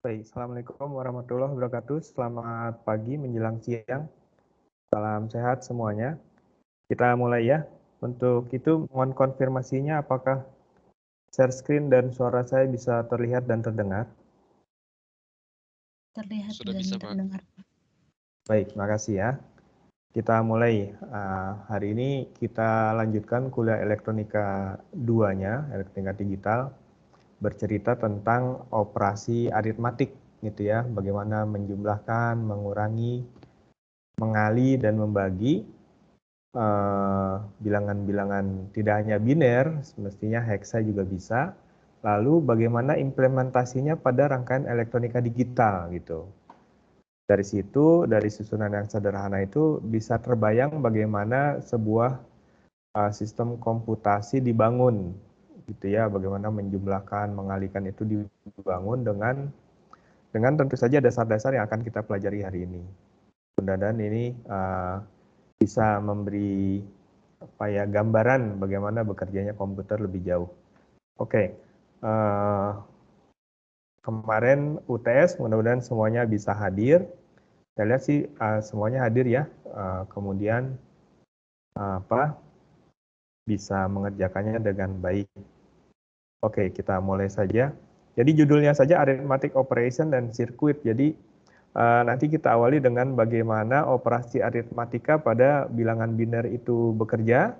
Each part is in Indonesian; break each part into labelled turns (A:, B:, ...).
A: Baik, Assalamualaikum warahmatullahi wabarakatuh. Selamat pagi menjelang siang. Salam sehat semuanya. Kita mulai ya. Untuk itu mohon konfirmasinya apakah share screen dan suara saya bisa terlihat dan terdengar.
B: Terlihat
C: Sudah
B: dan
C: bisa, Pak.
B: terdengar.
A: Baik, makasih ya. Kita mulai. Hari ini kita lanjutkan kuliah elektronika 2-nya, elektronika digital, bercerita tentang operasi aritmatik gitu ya, bagaimana menjumlahkan, mengurangi, mengali dan membagi bilangan-bilangan tidak hanya biner, semestinya hexa juga bisa. Lalu bagaimana implementasinya pada rangkaian elektronika digital gitu. Dari situ, dari susunan yang sederhana itu bisa terbayang bagaimana sebuah sistem komputasi dibangun gitu ya, bagaimana menjumlahkan, mengalihkan itu dibangun dengan tentu saja dasar-dasar yang akan kita pelajari hari ini. Mudah-mudahan ini bisa memberi gambaran bagaimana bekerjanya komputer lebih jauh. Oke, kemarin UTS mudah-mudahan semuanya bisa hadir. Saya lihat sih semuanya hadir ya. Kemudian bisa mengerjakannya dengan baik. Oke, kita mulai saja. Jadi judulnya saja Arithmetic Operation dan Circuit. Jadi nanti kita awali dengan bagaimana operasi aritmatika pada bilangan biner itu bekerja.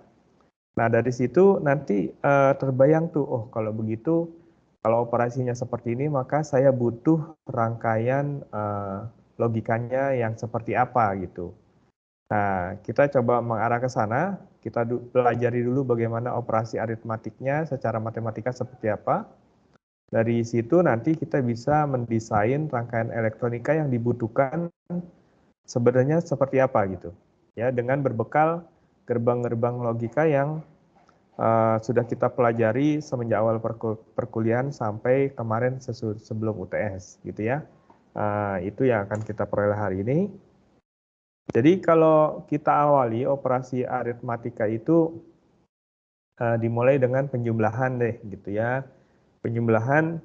A: Nah, dari situ nanti terbayang tuh, oh kalau begitu, kalau operasinya seperti ini, maka saya butuh rangkaian logikanya yang seperti apa gitu. Nah, kita coba mengarah ke sana, kita pelajari dulu bagaimana operasi aritmatiknya secara matematika seperti apa. Dari situ nanti kita bisa mendesain rangkaian elektronika yang dibutuhkan sebenarnya seperti apa gitu. Ya, dengan berbekal gerbang-gerbang logika yang sudah kita pelajari semenjak awal perkuliahan sampai kemarin sebelum UTS gitu ya. Itu yang akan kita peroleh hari ini. Jadi kalau kita awali operasi aritmatika itu dimulai dengan penjumlahan deh gitu ya. Penjumlahan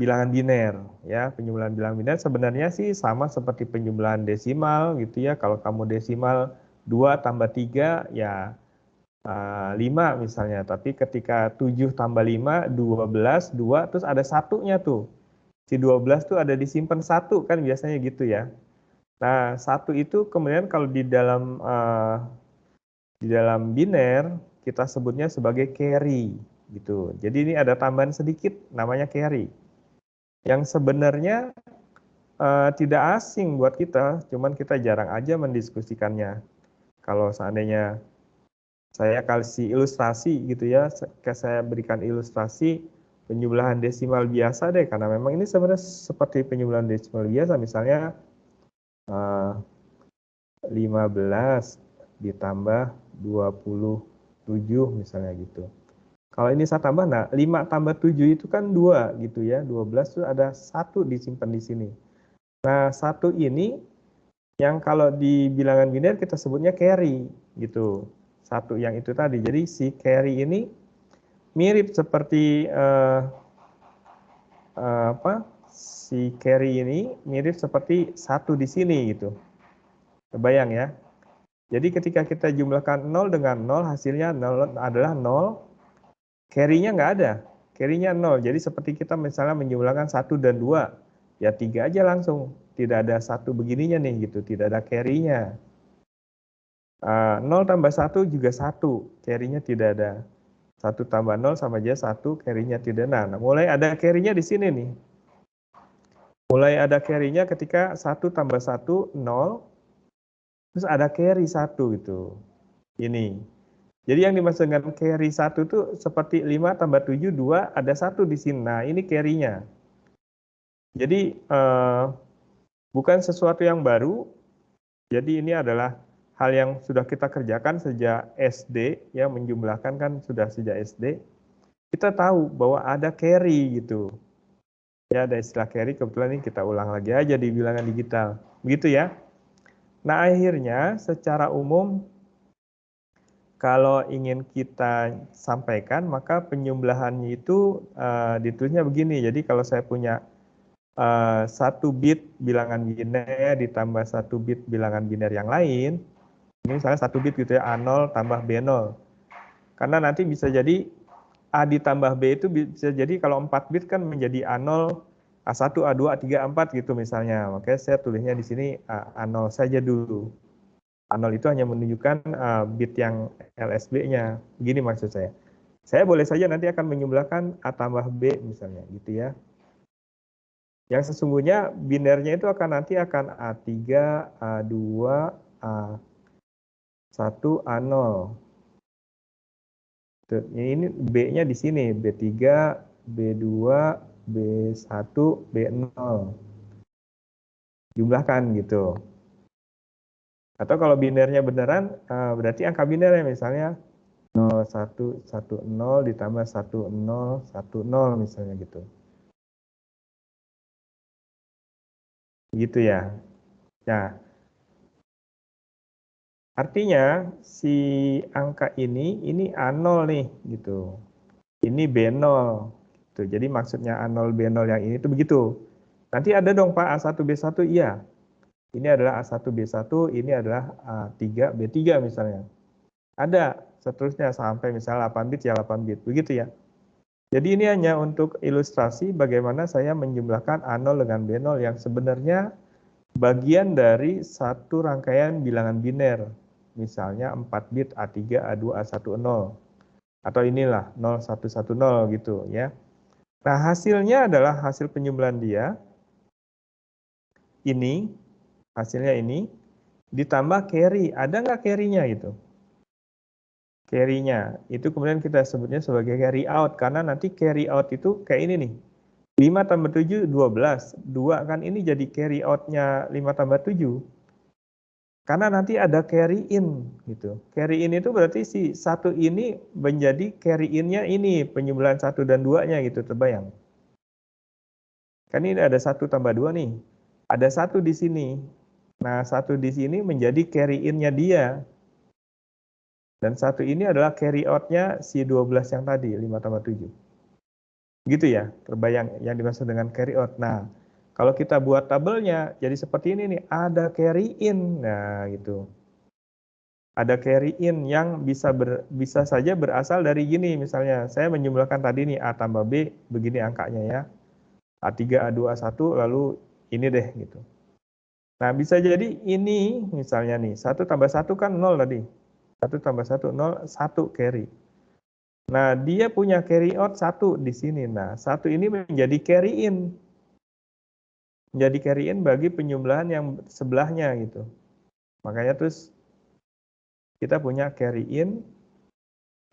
A: bilangan biner ya. Penjumlahan bilangan biner sebenarnya sih sama seperti penjumlahan desimal gitu ya. Kalau kamu desimal 2 tambah 3 ya 5 misalnya. Tapi ketika 7 tambah 5 12 2 terus ada satunya tuh. Si 12 tuh ada disimpan 1 kan biasanya gitu ya. Nah, 1 itu kemudian kalau di dalam biner kita sebutnya sebagai carry gitu. Jadi ini ada tambahan sedikit namanya carry. Yang sebenarnya tidak asing buat kita, cuman kita jarang aja mendiskusikannya. Kalau seandainya saya kasih ilustrasi gitu ya, saya berikan ilustrasi penjumlahan desimal biasa deh, karena memang ini sebenarnya seperti penjumlahan desimal biasa, misalnya 15 ditambah 27 misalnya gitu. Kalau ini saya tambah, nah 5 tambah 7 itu kan 2 gitu ya, 12 itu ada 1 disimpan di sini. Nah 1 ini yang kalau di bilangan biner kita sebutnya carry gitu. 1 yang itu tadi, jadi si carry ini mirip seperti si carry ini mirip seperti 1 di sini gitu. Kebayang ya. Jadi ketika kita jumlahkan 0 dengan 0, hasilnya 0 adalah 0, carry-nya nggak ada, carry-nya 0. Jadi seperti kita misalnya menjumlahkan 1 dan 2, ya 3 aja langsung, tidak ada 1 begininya nih gitu, tidak ada carry-nya. 0 tambah 1 juga 1, carry-nya tidak ada. 1 tambah 0 sama aja 1, carry-nya tidak ada. Nah, mulai ada carry-nya di sini nih. Mulai ada carry-nya ketika 1 tambah 1, 0, terus ada carry 1 gitu. Ini. Jadi yang dimaksud dengan carry 1 itu seperti 5 tambah 7, 2, ada 1 di sini. Nah, ini carry-nya. Jadi bukan sesuatu yang baru. Jadi ini adalah hal yang sudah kita kerjakan sejak SD, ya menjumlahkan kan sudah sejak SD. Kita tahu bahwa ada carry gitu. Ya, ada istilah carry, kebetulan ini kita ulang lagi aja di bilangan digital. Begitu ya. Nah, akhirnya secara umum kalau ingin kita sampaikan, maka penjumlahannya itu ditulisnya begini. Jadi kalau saya punya 1 bit bilangan biner ditambah 1 bit bilangan biner yang lain, ini misalnya 1 bit gitu ya, A0 tambah B0. Karena nanti bisa jadi A ditambah B itu bisa jadi kalau 4 bit kan menjadi A0, A1, A2, A3, A4 gitu misalnya. Makanya saya tulisnya di sini A0 saja dulu. A0 itu hanya menunjukkan bit yang LSB-nya. Begini maksud saya. Saya boleh saja nanti akan menjumlahkan A tambah B misalnya gitu ya. Yang sesungguhnya binernya itu nanti akan A3, A2, A1, A0. Ini B-nya di sini, B3, B2, B1, B0. Jumlahkan gitu. Atau kalau binernya beneran, berarti angka binernya misalnya 0, 1, 1, 0 ditambah 1, 0, 1, 0 misalnya gitu. Gitu ya. Nah, artinya si angka ini A0 nih gitu. Ini B0 gitu. Jadi maksudnya A0 B0 yang ini tuh begitu. Nanti ada dong Pak A1 B1, iya. Ini adalah A1 B1, ini adalah A3 B3 misalnya. Ada seterusnya sampai misalnya 8 bit ya 8 bit. Begitu ya. Jadi ini hanya untuk ilustrasi bagaimana saya menjumlahkan A0 dengan B0 yang sebenarnya bagian dari satu rangkaian bilangan biner. Misalnya 4 bit A3, A2, A1, 0. Atau inilah 0110 gitu ya. Nah hasilnya adalah hasil penjumlahan dia. Ini, hasilnya ini. Ditambah carry. Ada nggak carry-nya gitu? Carry-nya. Itu kemudian kita sebutnya sebagai carry out. Karena nanti carry out itu kayak ini nih. 5 tambah 7, 12. 2 kan ini jadi carry out-nya 5 tambah 7. Karena nanti ada carry in gitu. Carry in itu berarti si satu ini menjadi carry in-nya ini penjumlahan 1 dan 2-nya gitu, terbayang. Kan ini ada 1 tambah 2 nih. Ada 1 di sini. Nah, 1 di sini menjadi carry in-nya dia. Dan 1 ini adalah carry out-nya si 12 yang tadi, 5 tambah 7. Gitu ya, terbayang yang dimaksud dengan carry out. Nah, kalau kita buat tabelnya jadi seperti ini nih, ada carry in. Nah, gitu. Ada carry in yang bisa saja berasal dari gini, misalnya saya menjumlahkan tadi nih A tambah B, begini angkanya ya. A3, A2, A1, lalu ini deh gitu. Nah, bisa jadi ini misalnya nih, 1 tambah 1 kan 0 tadi. 1 tambah 1, 0, 1 carry. Nah, dia punya carry out 1 di sini. Nah, 1 ini menjadi carry in. Menjadi carry in bagi penjumlahan yang sebelahnya gitu. Makanya terus kita punya carry in,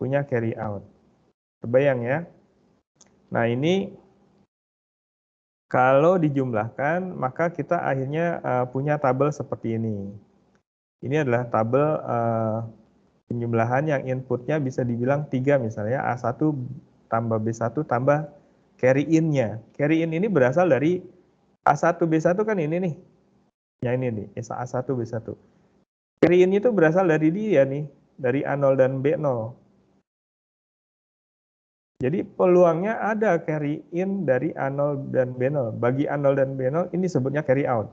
A: punya carry out. Terbayang ya? Nah, ini kalau dijumlahkan, maka kita akhirnya punya tabel seperti ini. Ini adalah tabel penjumlahan yang inputnya bisa dibilang 3 misalnya A1 tambah B1 tambah carry in-nya. Carry in ini berasal dari A1 B1 kan ini nih. Ya ini nih, A1 B1. Carry in itu berasal dari dia nih, dari A0 dan B0. Jadi peluangnya ada carry in dari A0 dan B0. Bagi A0 dan B0 ini sebutnya carry out.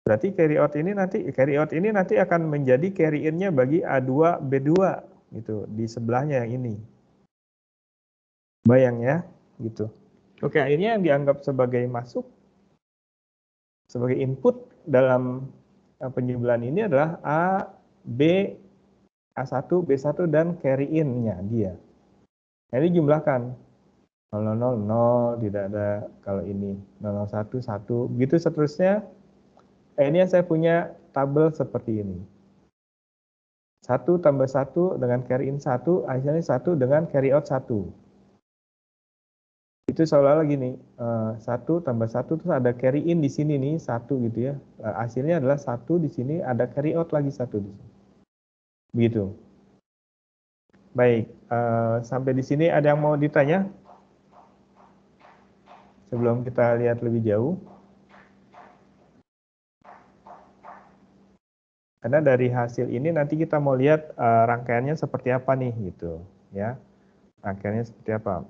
A: Berarti carry out ini nanti akan menjadi carry in-nya bagi A2 B2 gitu di sebelahnya yang ini. Bayang ya, gitu. Oke, akhirnya yang dianggap sebagai masuk sebagai input dalam penjumlahan ini adalah A, B, A1, B1 dan carry in-nya dia. Nah, ini jumlahkan 000, tidak ada kalau ini 001, 1, begitu seterusnya. Ini saya punya tabel seperti ini. 1 tambah 1 dengan carry in 1, hasilnya 1 dengan carry out 1. Itu seolah-olah gini, 1 tambah 1 terus ada carry in di sini nih, 1 gitu ya. Hasilnya adalah 1 di sini, ada carry out lagi 1 di sini. Begitu. Baik, sampai di sini ada yang mau ditanya? Sebelum kita lihat lebih jauh. Karena dari hasil ini nanti kita mau lihat rangkaiannya seperti apa nih gitu ya. Rangkaiannya seperti apa.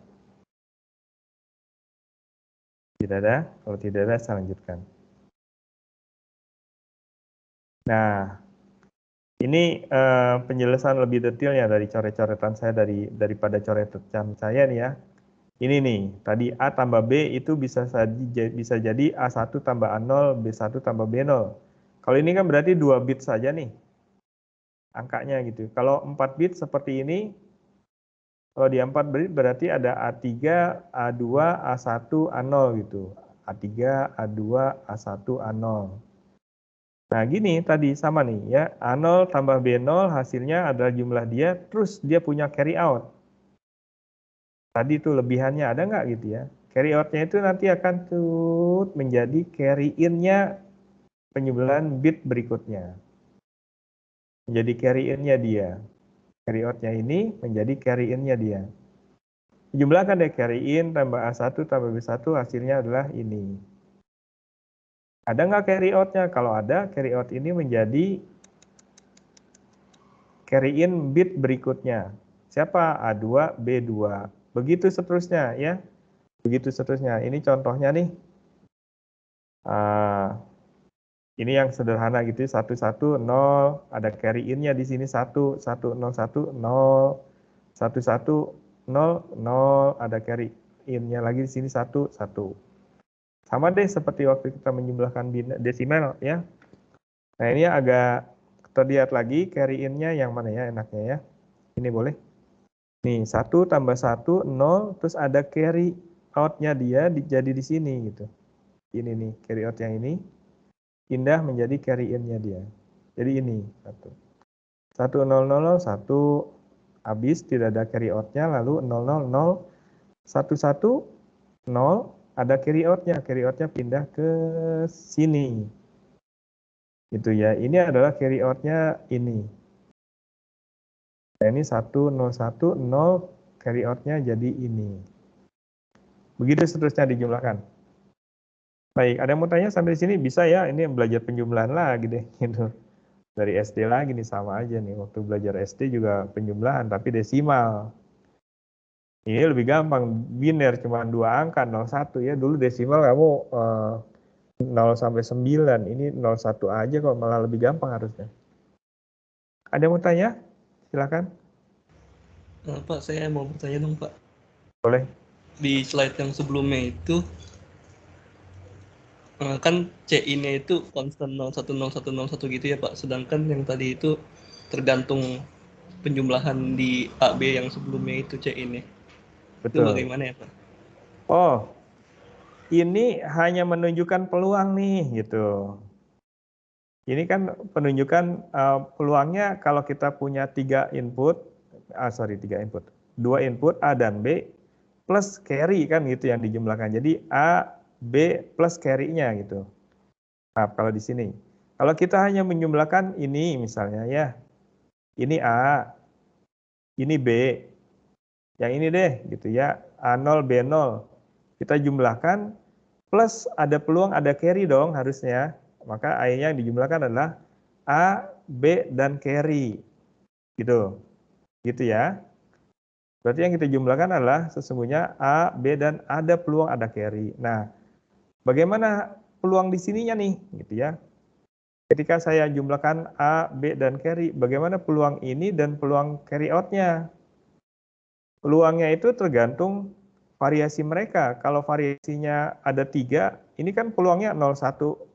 A: Tidak ada? Kalau tidak ada saya lanjutkan. Nah, ini penjelasan lebih detailnya dari coret-coretan saya daripada coretan saya nih ya. Ini nih, tadi A tambah B itu bisa jadi A1 tambah A0, B1 tambah B0. Kalau ini kan berarti 2 bit saja nih angkanya gitu. Kalau 4 bit seperti ini, kalau di 4 bit berarti ada A3, A2, A1, A0 gitu. A3, A2, A1, A0. Nah gini tadi sama nih ya, A0 tambah B0 hasilnya adalah jumlah dia, terus dia punya carry out. Tadi itu lebihannya ada nggak gitu ya. Carry out-nya itu nanti akan menjadi carry in-nya penjumlahan bit berikutnya. Menjadi carry in-nya dia. Carry out-nya ini menjadi carry in-nya dia. Jumlahkan deh carry in tambah A1 tambah B1 hasilnya adalah ini. Ada nggak carry out-nya? Kalau ada, carry out ini menjadi carry in bit berikutnya. Siapa? A2, B2. Begitu seterusnya ya. Begitu seterusnya. Ini contohnya nih. Ini yang sederhana gitu, 1, 1, 0, ada carry in-nya di sini 1, 1, 0, 1, 0, 1, 1, 0, 0, ada carry in-nya lagi di sini 1, 1. Sama deh seperti waktu kita menjumlahkan desimal ya. Nah ini agak terlihat lagi carry in-nya yang mana ya enaknya ya. Ini boleh. Nih 1 tambah 1, 0, terus ada carry out-nya dia jadi di sini gitu. Ini nih carry out yang ini. Pindah menjadi carry in-nya dia. Jadi ini 1. 1, 0, 0, 1 habis tidak ada carry out-nya, lalu 0, 0, 0, 1, 1, 0 ada carry out-nya. Carry out-nya pindah ke sini. Gitu ya. Ini adalah carry out-nya ini. Nah, ini 1, 0, 1, 0 carry out-nya jadi ini. Begitu seterusnya dijumlahkan. Baik, ada yang mau tanya sampai sini? Bisa ya, ini belajar penjumlahan lagi deh. Gitu. Dari SD lagi nih, sama aja nih. Waktu belajar SD juga penjumlahan, tapi desimal. Ini lebih gampang, biner cuma 2 angka, 01 ya. Dulu desimal kamu 0 sampai 9, ini 01 aja kok, malah lebih gampang harusnya. Ada yang mau tanya? Silakan.
B: Pak, saya mau bertanya dong, Pak.
A: Boleh.
B: Di slide yang sebelumnya itu, kan CI-nya itu konstan 010101 gitu ya, Pak. Sedangkan yang tadi itu tergantung penjumlahan di AB yang sebelumnya itu CI-nya. Itu
A: Betul.
B: bagaimana ya, Pak?
A: Oh, ini hanya menunjukkan peluang nih, gitu. Ini kan penunjukan peluangnya kalau kita punya 3 input, 2 input A dan B plus carry kan gitu yang dijumlahkan. Jadi A, B plus carry-nya gitu. Nah, kalau di sini. Kalau kita hanya menjumlahkan ini misalnya ya, ini A, ini B, yang ini deh gitu ya, A0, B0. Kita jumlahkan plus ada peluang ada carry dong harusnya. Maka A-nya yang dijumlahkan adalah A, B, dan carry. Gitu. Gitu ya. Berarti yang kita jumlahkan adalah sesungguhnya A, B, dan ada peluang ada carry. Nah, bagaimana peluang di sininya nih? Gitu ya. Ketika saya jumlahkan A, B, dan carry, bagaimana peluang ini dan peluang carry out-nya? Peluangnya itu tergantung variasi mereka. Kalau variasinya ada 3, ini kan peluangnya 0,1.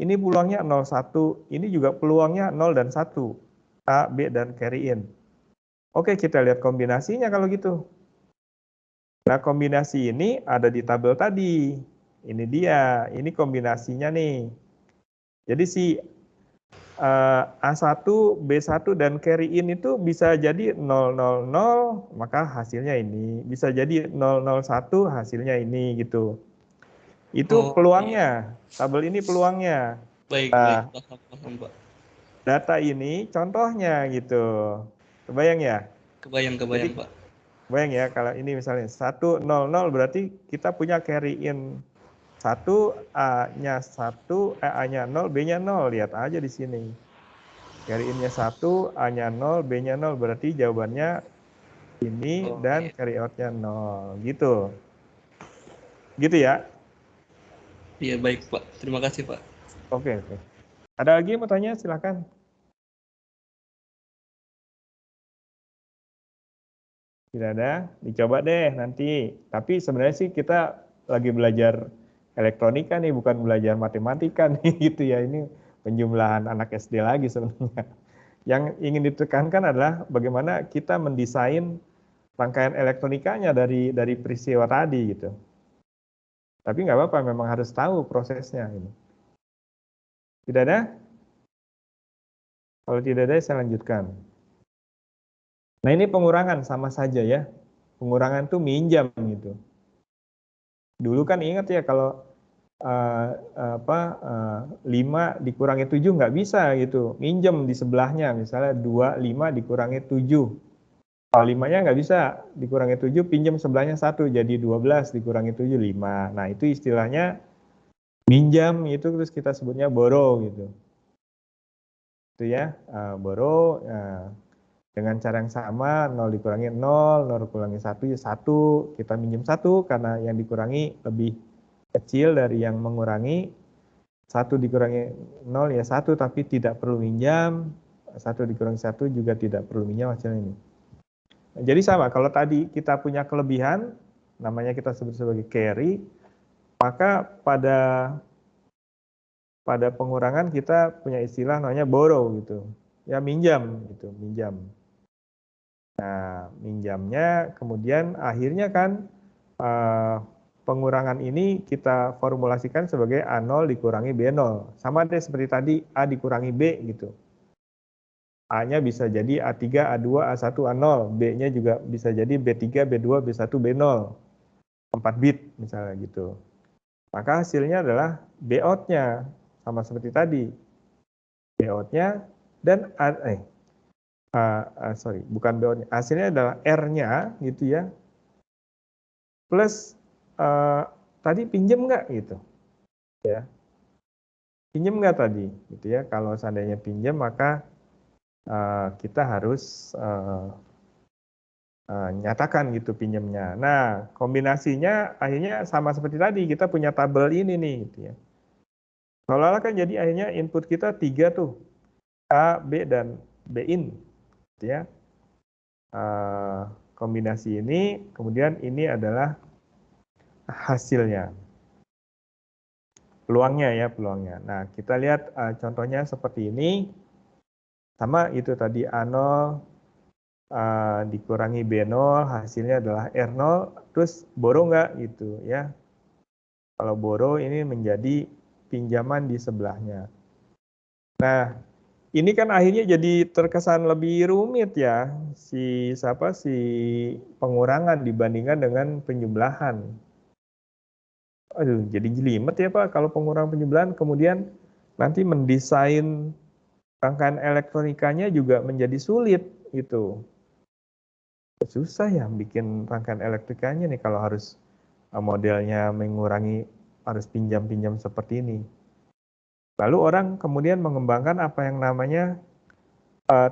A: Ini peluangnya 0,1. Ini juga peluangnya 0 dan 1. A, B, dan carry in. Oke, kita lihat kombinasinya kalau gitu. Nah, kombinasi ini ada di tabel tadi. Ini dia, ini kombinasinya nih. Jadi si A1, B1, dan carry in itu bisa jadi 000, maka hasilnya ini. Bisa jadi 001, hasilnya ini gitu. Itu
B: Oh, iya.
A: peluangnya, tabel ini peluangnya.
B: Baik, baik.
A: Nah,
B: Paham, Pak.
A: data ini contohnya gitu. Kebayang ya?
B: Kebayang,
A: Jadi
B: Pak.
A: bayang ya, kalau ini misalnya 100 berarti kita punya carry in 1, A-nya 1, A-nya 0, B-nya 0. Lihat aja di sini. Carry in-nya 1, A-nya 0, B-nya 0, berarti jawabannya ini dan carry out-nya 0. Gitu. Gitu ya?
B: Iya, baik, Pak. Terima kasih, Pak.
A: Oke. Ada lagi yang mau tanya? Silakan. Tidak ada? Dicoba deh nanti. Tapi sebenarnya sih kita lagi belajar elektronika nih, bukan belajar matematika nih gitu ya. Ini penjumlahan anak SD lagi sebenarnya. Yang ingin ditekankan adalah bagaimana kita mendesain rangkaian elektronikanya dari peristiwa tadi gitu. Tapi nggak apa-apa, memang harus tahu prosesnya ini. Tidak ada? Kalau tidak ada, saya lanjutkan. Nah ini pengurangan sama saja ya. Pengurangan tuh minjam gitu. Dulu kan ingat ya kalau 5 dikurangi 7 nggak bisa gitu. Minjem di sebelahnya, misalnya 25 dikurangi 7. Kalau 5-nya nggak bisa dikurangi 7, pinjam sebelahnya 1, jadi 12 dikurangi 7, 5. Nah itu istilahnya minjam, itu terus kita sebutnya borrow gitu. Itu ya, borrow. Dengan cara yang sama, 0 dikurangi 0, 0 dikurangi 1, ya 1. Kita minjem 1 karena yang dikurangi lebih kecil dari yang mengurangi. 1 dikurangi 0 ya 1, tapi tidak perlu minjam. 1 dikurangi 1 juga tidak perlu minjam hasilnya ini. Nah, jadi sama, kalau tadi kita punya kelebihan, namanya kita sebut sebagai carry, maka pada pengurangan kita punya istilah namanya borrow gitu. Ya minjam gitu, minjam. Nah, minjamnya kemudian akhirnya kan pengurangan ini kita formulasikan sebagai A0 dikurangi B0. Sama deh seperti tadi, A dikurangi B gitu. A-nya bisa jadi A3, A2, A1, A0. B-nya juga bisa jadi B3, B2, B1, B0. 4 bit misalnya gitu. Maka hasilnya adalah B out-nya. Sama seperti tadi. B out-nya dan bukan B out-nya. Hasilnya adalah R-nya gitu ya. Plus tadi pinjem nggak gitu. Ya. Pinjem nggak tadi gitu ya. Kalau seandainya pinjem maka kita harus nyatakan gitu pinjamnya. Nah, kombinasinya akhirnya sama seperti tadi, kita punya tabel ini nih gitu ya. Seolah-olah kan jadi akhirnya input kita 3 tuh, A, B, dan B in gitu ya. Kombinasi ini, kemudian ini adalah hasilnya. Peluangnya ya, peluangnya. Nah, kita lihat contohnya seperti ini. Sama itu tadi A0 dikurangi B0, hasilnya adalah R0, terus borrow nggak gitu ya. Kalau borrow ini menjadi pinjaman di sebelahnya. Nah, ini kan akhirnya jadi terkesan lebih rumit ya, si pengurangan dibandingkan dengan penjumlahan. Aduh, jadi jelimet ya Pak, kalau pengurangan penjumlahan, kemudian nanti mendesain rangkaian elektronikanya juga menjadi sulit gitu. Susah ya bikin rangkaian elektrikanya nih kalau harus modelnya mengurangi, harus pinjam-pinjam seperti ini. Lalu orang kemudian mengembangkan apa yang namanya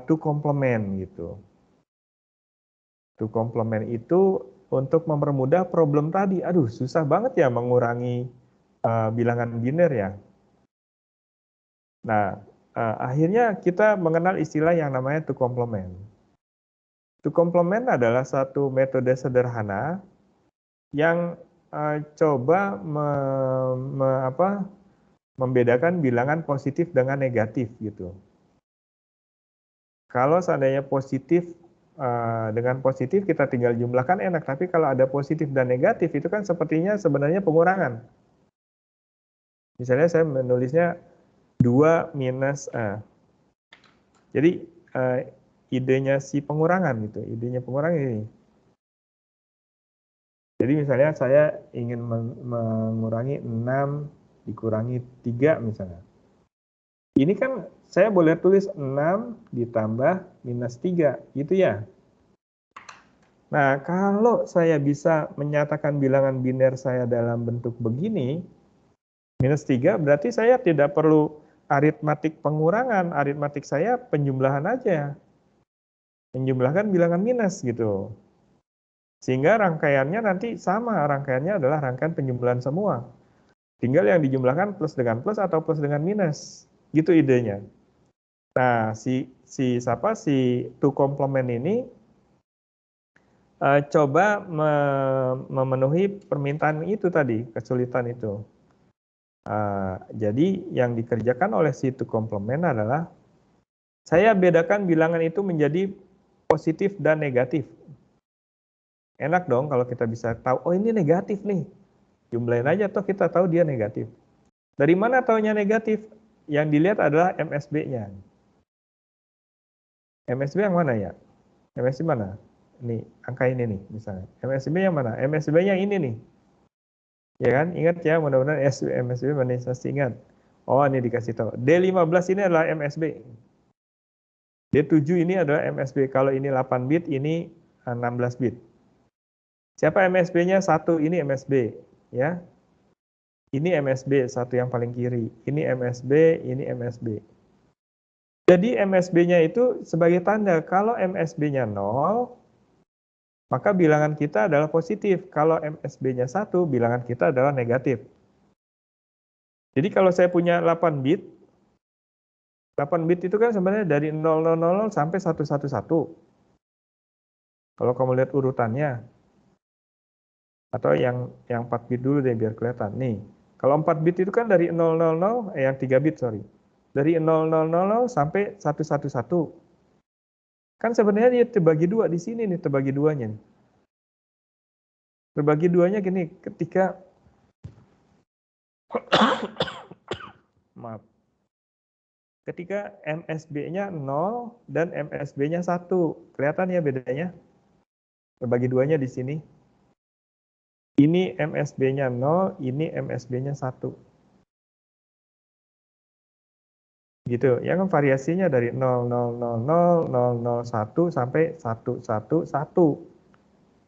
A: to complement gitu. To complement itu untuk mempermudah problem tadi. Aduh, susah banget ya mengurangi bilangan biner ya. Nah, akhirnya kita mengenal istilah yang namanya to complement. To complement adalah satu metode sederhana yang coba membedakan bilangan positif dengan negatif gitu. Kalau seandainya positif dengan positif kita tinggal jumlahkan enak, tapi kalau ada positif dan negatif itu kan sepertinya sebenarnya pengurangan. Misalnya saya menulisnya 2 minus A. Jadi idenya si pengurangan gitu, idenya pengurangan ini. Jadi misalnya saya ingin mengurangi 6 dikurangi 3 misalnya. Ini kan saya boleh tulis 6 ditambah minus 3, gitu ya. Nah, kalau saya bisa menyatakan bilangan biner saya dalam bentuk begini, minus 3 berarti saya tidak perlu aritmatik pengurangan, aritmatik saya penjumlahan aja. Menjumlahkan bilangan minus gitu. Sehingga rangkaiannya nanti sama, rangkaiannya adalah rangkaian penjumlahan semua. Tinggal yang dijumlahkan plus dengan plus atau plus dengan minus. Gitu idenya. Nah, si two complement ini coba memenuhi permintaan itu tadi, kesulitan itu. Jadi yang dikerjakan oleh si two complement adalah saya bedakan bilangan itu menjadi positif dan negatif. Enak dong kalau kita bisa tahu, oh ini negatif nih. Jumlahin aja toh kita tahu dia negatif. Dari mana taunya negatif? Yang dilihat adalah MSB-nya. MSB yang mana ya? MSB mana? Nih, angka ini nih misalnya. MSB yang mana? MSB yang ini nih. Ya kan? Ingat ya, mudah-mudahan MSB masih ingat. Oh, ini dikasih tahu. D15 ini adalah MSB. D7 ini adalah MSB. Kalau ini 8 bit, ini 16 bit. Siapa MSB-nya? 1, ini MSB. Ya. Ini MSB, satu yang paling kiri. Ini MSB, ini MSB. Jadi MSB-nya itu sebagai tanda. Kalau MSB-nya 0, maka bilangan kita adalah positif. Kalau MSB-nya 1, bilangan kita adalah negatif. Jadi kalau saya punya 8 bit, 8 bit itu kan sebenarnya dari 0000 sampai 111. Kalau kamu lihat urutannya. Atau yang 4 bit dulu deh biar kelihatan. Nih, kalau 4 bit itu kan dari 000, yang 3 bit sorry. Dari 0000 sampai 111. Kan sebenarnya dia terbagi dua di sini nih, terbagi duanya. Terbagi duanya gini, ketika maaf. Ketika MSB-nya 0 dan MSB-nya 1. Kelihatan ya bedanya? Terbagi duanya di sini. Ini MSB-nya 0, ini MSB-nya 1. Gitu, ya kan variasinya dari 0000, 001 sampai 111.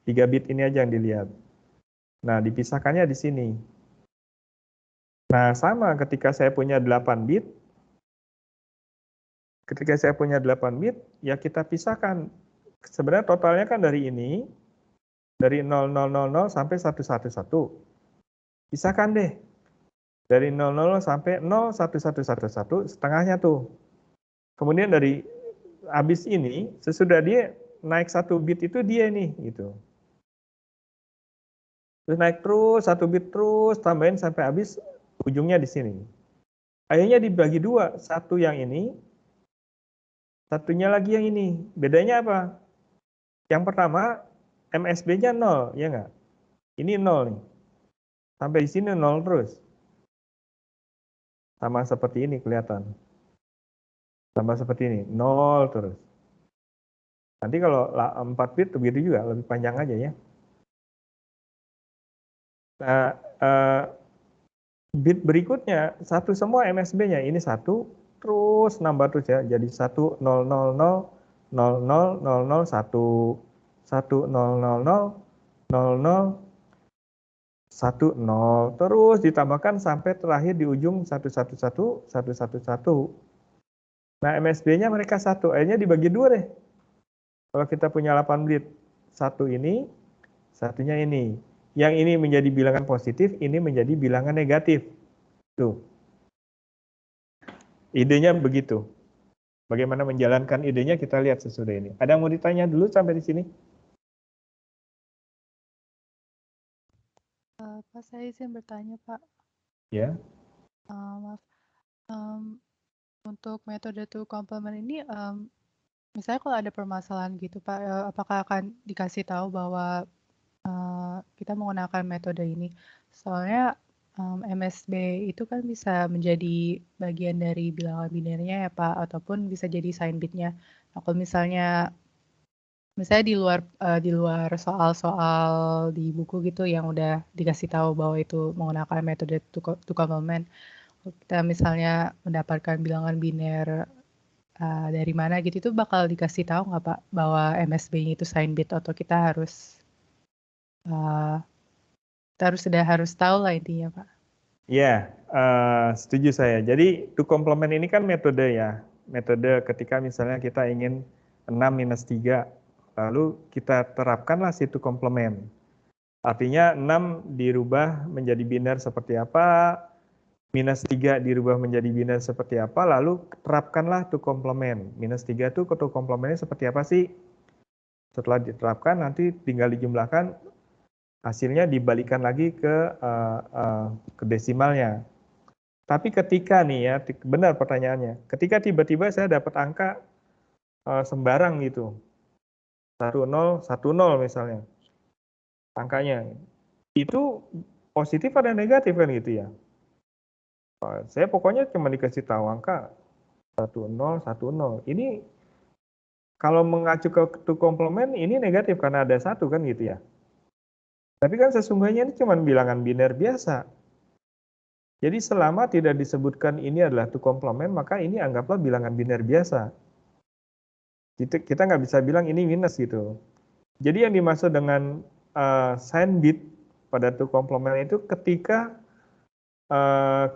A: 3 bit ini aja yang dilihat. Nah, dipisahkannya di sini. Nah, sama ketika saya punya 8 bit, ya kita pisahkan. Sebenarnya totalnya kan dari ini, dari 0000 sampai 111. Pisahkan deh. Dari 00 sampai 01111, setengahnya tuh. Kemudian dari habis ini, sesudah dia naik 1 bit itu dia nih, gitu. Terus naik terus, 1 bit terus, tambahin sampai habis, ujungnya di sini. Akhirnya dibagi dua, satu yang ini, satunya lagi yang ini. Bedanya apa? Yang pertama, MSB-nya 0, ya nggak? Ini 0 nih. Sampai di sini 0 terus. Sama seperti ini kelihatan. Sama seperti ini, 0 terus. Nanti kalau 4 bit begitu juga, lebih panjang aja ya. Nah, bit berikutnya, satu semua MSB-nya. Ini 1, terus nambah terus ya. Jadi 1, 0, 0, 0, 0, 0, 0, 0, 1, 1, 0, 0, 0, 0, 0, 1, 0. Terus ditambahkan sampai terakhir di ujung 111, 111. Nah, MSB-nya mereka 1. Akhirnya dibagi 2 deh. Kalau kita punya 8 bit, satu ini, satunya ini. Yang ini menjadi bilangan positif, ini menjadi bilangan negatif. Tuh. Idenya begitu. Bagaimana menjalankan idenya kita lihat sesudah ini. Ada yang mau ditanya dulu sampai di sini?
C: Pak, saya izin bertanya, Pak.
A: Ya.
C: Maaf. Untuk metode two complement ini, misalnya kalau ada permasalahan gitu, Pak, apakah akan dikasih tahu bahwa kita menggunakan metode ini? Soalnya MSB itu kan bisa menjadi bagian dari bilangan binernya ya, Pak, ataupun bisa jadi sign bitnya. Nah, kalau misalnya di luar soal-soal di buku gitu yang udah dikasih tahu bahwa itu menggunakan metode two complement, kita misalnya mendapatkan bilangan biner dari mana gitu, itu bakal dikasih tahu nggak Pak bahwa MSB-nya itu sign bit atau kita harus sudah harus tahu lah intinya Pak.
A: Ya, setuju saya. Jadi to complement ini kan metode ya. Metode ketika misalnya kita ingin 6 minus 3, lalu kita terapkanlah si to complement. Artinya 6 dirubah menjadi biner seperti apa, minus 3 dirubah menjadi biner seperti apa, lalu terapkanlah to complement. Minus 3 itu to complementnya seperti apa sih? Setelah diterapkan nanti tinggal dijumlahkan, hasilnya dibalikan lagi ke desimalnya. Tapi ketika nih ya, benar pertanyaannya, ketika tiba-tiba saya dapat angka sembarang gitu, 1010 misalnya, angkanya, itu positif atau negatif kan gitu ya? Saya pokoknya cuma dikasih tahu angka 1010. Ini kalau mengacu ke to complement ini negatif karena ada 1 kan gitu ya. Tapi kan sesungguhnya ini cuma bilangan biner biasa. Jadi selama tidak disebutkan ini adalah to complement, maka ini anggaplah bilangan biner biasa. Kita nggak bisa bilang ini minus gitu. Jadi yang dimaksud dengan sign bit pada to complement itu ketika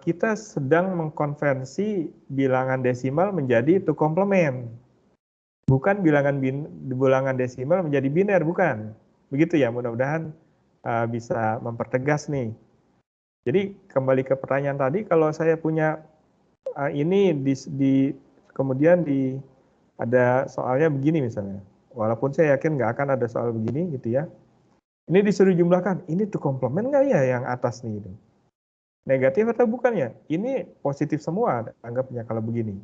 A: kita sedang mengkonversi bilangan desimal menjadi to complement. Bukan bilangan desimal menjadi biner, bukan. Begitu ya, mudah-mudahan bisa mempertegas nih. Jadi kembali ke pertanyaan tadi, kalau saya punya ini kemudian ada soalnya begini misalnya, walaupun saya yakin nggak akan ada soal begini gitu ya. Ini disuruh jumlahkan, ini to complement nggak ya yang atas nih? Negatif atau bukan ya? Ini positif semua anggapnya kalau begini.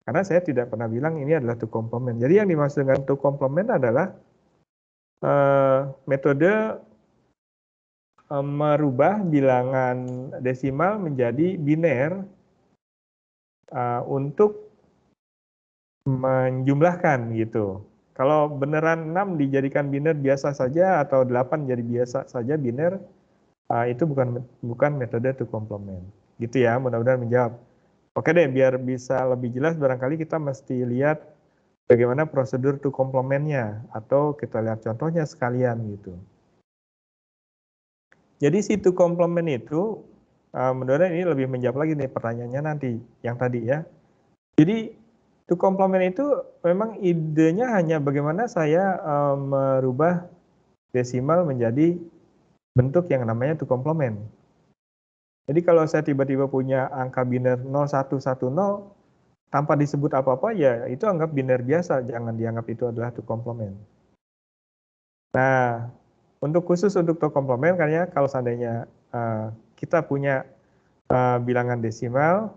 A: Karena saya tidak pernah bilang ini adalah to complement. Jadi yang dimaksud dengan to complement adalah metode merubah bilangan desimal menjadi biner untuk menjumlahkan gitu. Kalau beneran 6 dijadikan biner biasa saja atau 8 jadi biasa saja biner, itu bukan metode to complement. Gitu ya, mudah-mudahan menjawab. Oke deh, biar bisa lebih jelas barangkali kita mesti lihat bagaimana prosedur to complement-nya atau kita lihat contohnya sekalian gitu. Jadi si to complement itu, mudah-mudahan ini lebih menjawab lagi nih pertanyaannya nanti, yang tadi ya. Jadi to complement itu memang idenya hanya bagaimana saya merubah desimal menjadi bentuk yang namanya to complement. Jadi kalau saya tiba-tiba punya angka biner 0110, tanpa disebut apa-apa ya itu anggap biner biasa, jangan dianggap itu adalah to complement. Nah, khusus untuk to complement kayaknya kalau seandainya kita punya bilangan desimal,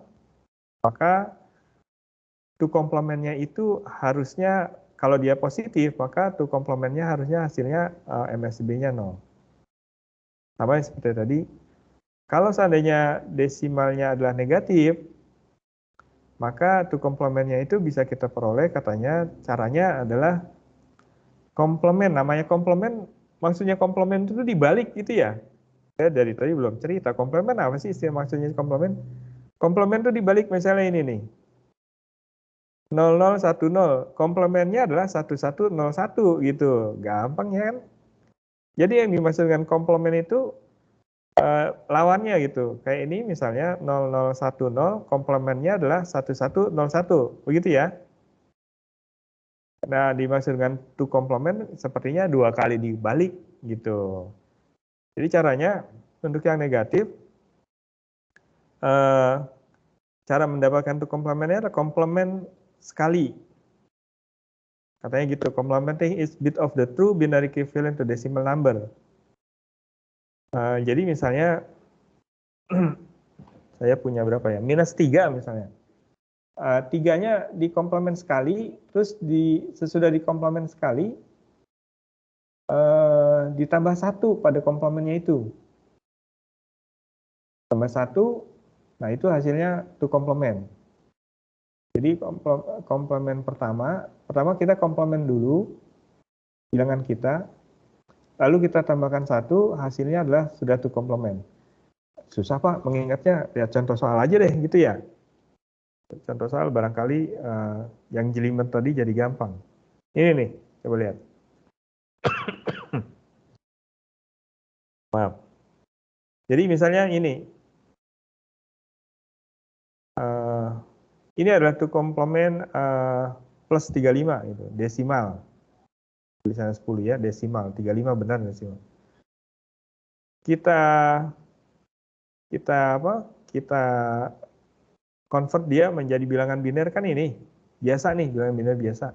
A: maka to complement-nya itu harusnya kalau dia positif, maka to complement-nya harusnya hasilnya MSB-nya 0. Sama seperti tadi, kalau seandainya desimalnya adalah negatif, maka to complement-nya itu bisa kita peroleh katanya caranya adalah komplement. Namanya komplement, maksudnya komplement itu dibalik gitu ya. Saya dari tadi belum cerita, komplement apa sih istilah maksudnya komplement? Komplement itu dibalik misalnya ini nih. 0010, komplementnya adalah 1101 gitu. Gampang ya kan? Jadi yang dimaksud dengan komplement itu lawannya gitu. Kayak ini misalnya 0010, komplementnya adalah 1101. Begitu ya. Nah, dimaksud dengan to complement sepertinya 2 kali dibalik gitu. Jadi caranya untuk yang negatif, cara mendapatkan to complementnya adalah komplement sekali. Katanya gitu, complementing is bit of the true binary equivalent to decimal number. Jadi misalnya saya punya berapa ya? Minus 3 misalnya. 3-nya dikomplement sekali, terus sesudah dikomplement sekali, ditambah 1 pada komplementnya itu. Tambah 1, nah itu hasilnya to complement. Jadi komplement pertama kita komplement dulu bilangan kita, lalu kita tambahkan 1, hasilnya adalah sudah to complement. Susah Pak mengingatnya, lihat contoh soal aja deh gitu ya. Contoh soal barangkali yang jelimet tadi jadi gampang. Ini nih, coba lihat. Maaf. Jadi misalnya ini, Ini adalah to complement plus 35 gitu, desimal. Tulisannya 10 ya, desimal. 35 benar desimal. Kita convert dia menjadi bilangan biner kan ini. Biasa nih, bilangan biner biasa.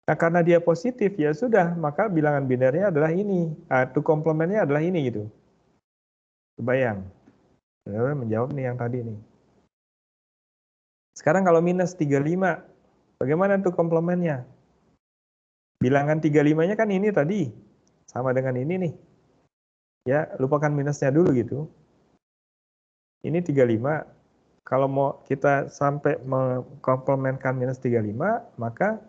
A: Nah, karena dia positif ya sudah, maka bilangan binernya adalah ini. To complement-nya adalah ini gitu. Kebayang. Menjawab nih yang tadi nih. Sekarang kalau minus 35, bagaimana tuh komplemennya? Bilangan 35-nya kan ini tadi, sama dengan ini nih. Ya, lupakan minusnya dulu gitu. Ini 35, kalau mau kita sampai mengkomplementkan minus 35, maka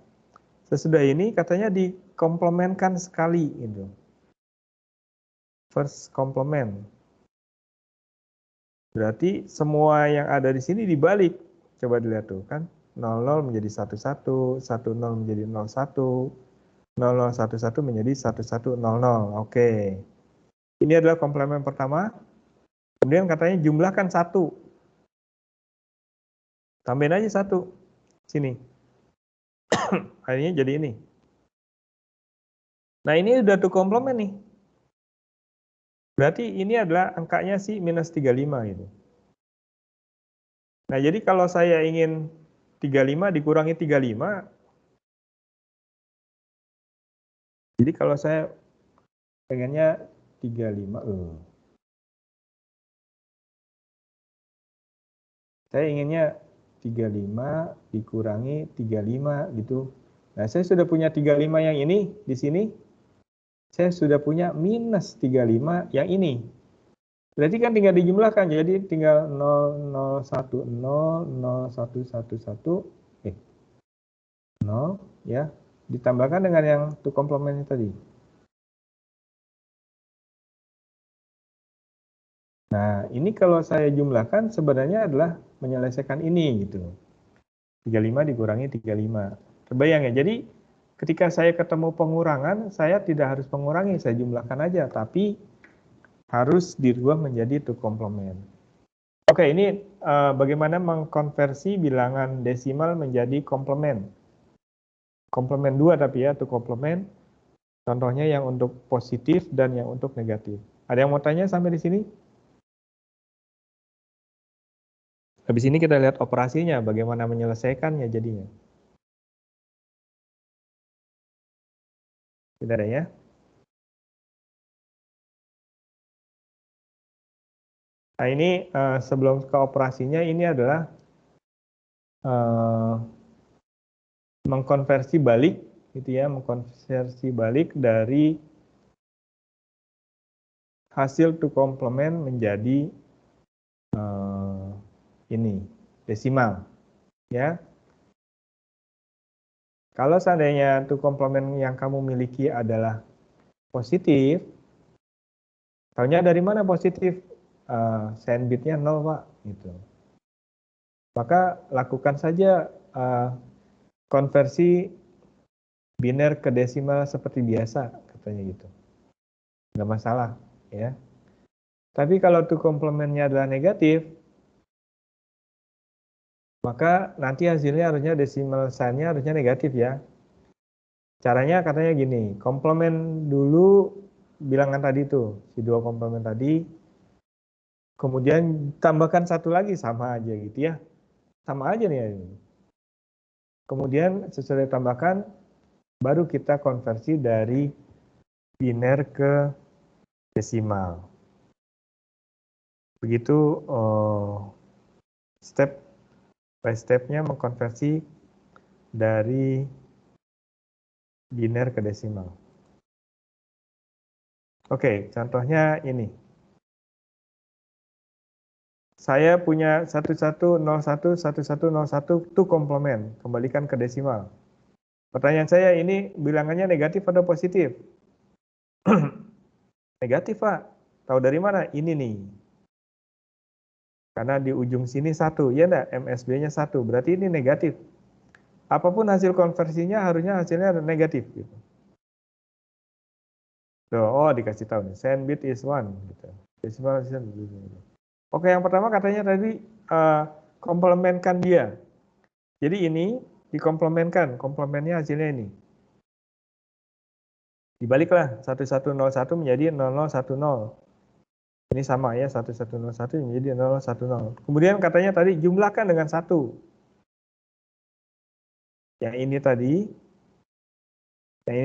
A: sesudah ini katanya dikomplementkan sekali gitu. First complement. Berarti semua yang ada di sini dibalik. Coba dilihat tuh kan. 00 menjadi 11, 10 menjadi 01, 0011 menjadi 1100. Oke. Ini adalah komplement pertama. Kemudian katanya jumlahkan 1. Tambahin aja 1. Sini. Akhirnya jadi ini. Nah, ini udah tuh komplement nih. Berarti ini adalah angkanya sih minus 35 gitu. Nah, jadi kalau saya ingin 35 dikurangi 35, jadi kalau saya pengennya 35, saya inginnya 35 dikurangi 35 gitu. Nah, saya sudah punya 35 yang ini di sini. Saya sudah punya minus 35 yang ini. Berarti kan tinggal dijumlahkan, jadi tinggal 0010, 0111, 0 ya, ditambahkan dengan yang to complement tadi. Nah, ini kalau saya jumlahkan sebenarnya adalah menyelesaikan ini gitu. 35 dikurangi 35. Terbayang ya, jadi ketika saya ketemu pengurangan, saya tidak harus mengurangi, saya jumlahkan aja, tapi harus dirubah menjadi to complement. Oke, ini bagaimana mengkonversi bilangan desimal menjadi komplement. Komplement 2 tapi ya, to complement. Contohnya yang untuk positif dan yang untuk negatif. Ada yang mau tanya sampai di sini? Habis ini kita lihat operasinya, bagaimana menyelesaikannya jadinya. Tidak ada ya? Nah, ini sebelum ke operasinya ini adalah mengkonversi balik gitu ya, mengkonversi balik dari hasil to complement menjadi ini desimal ya. Kalau seandainya to complement yang kamu miliki adalah positif, tahunya dari mana positif? Send bitnya 0 Pak gitu. Maka lakukan saja konversi biner ke desimal seperti biasa katanya gitu. Nggak masalah ya. Tapi kalau to complement-nya adalah negatif, maka nanti hasilnya harusnya decimal sign-nya harusnya negatif ya. Caranya katanya gini, komplement dulu bilangan tadi tuh, si 2 komplement tadi, kemudian tambahkan 1 lagi sama aja gitu ya. Sama aja nih. Kemudian sesudah ditambahkan, baru kita konversi dari biner ke desimal. Begitu step by step-nya mengkonversi dari biner ke desimal. Oke, contohnya ini. Saya punya 1101 itu komplement, kembalikan ke desimal. Pertanyaan saya ini bilangannya negatif atau positif? Negatif, Pak. Tahu dari mana? Ini nih. Karena di ujung sini 1, ya enggak? MSB-nya 1, berarti ini negatif. Apapun hasil konversinya harusnya hasilnya negatif gitu. Oh, dikasih tahu nih, send bit is 1 gitu. Desimal is 1. Oke, yang pertama katanya tadi komplemenkan dia. Jadi ini dikomplemenkan, komplemennya hasilnya ini. Dibaliklah 1101 menjadi 0010. Ini sama ya, 1101 menjadi 0010. Kemudian katanya tadi jumlahkan dengan 1. Yang ini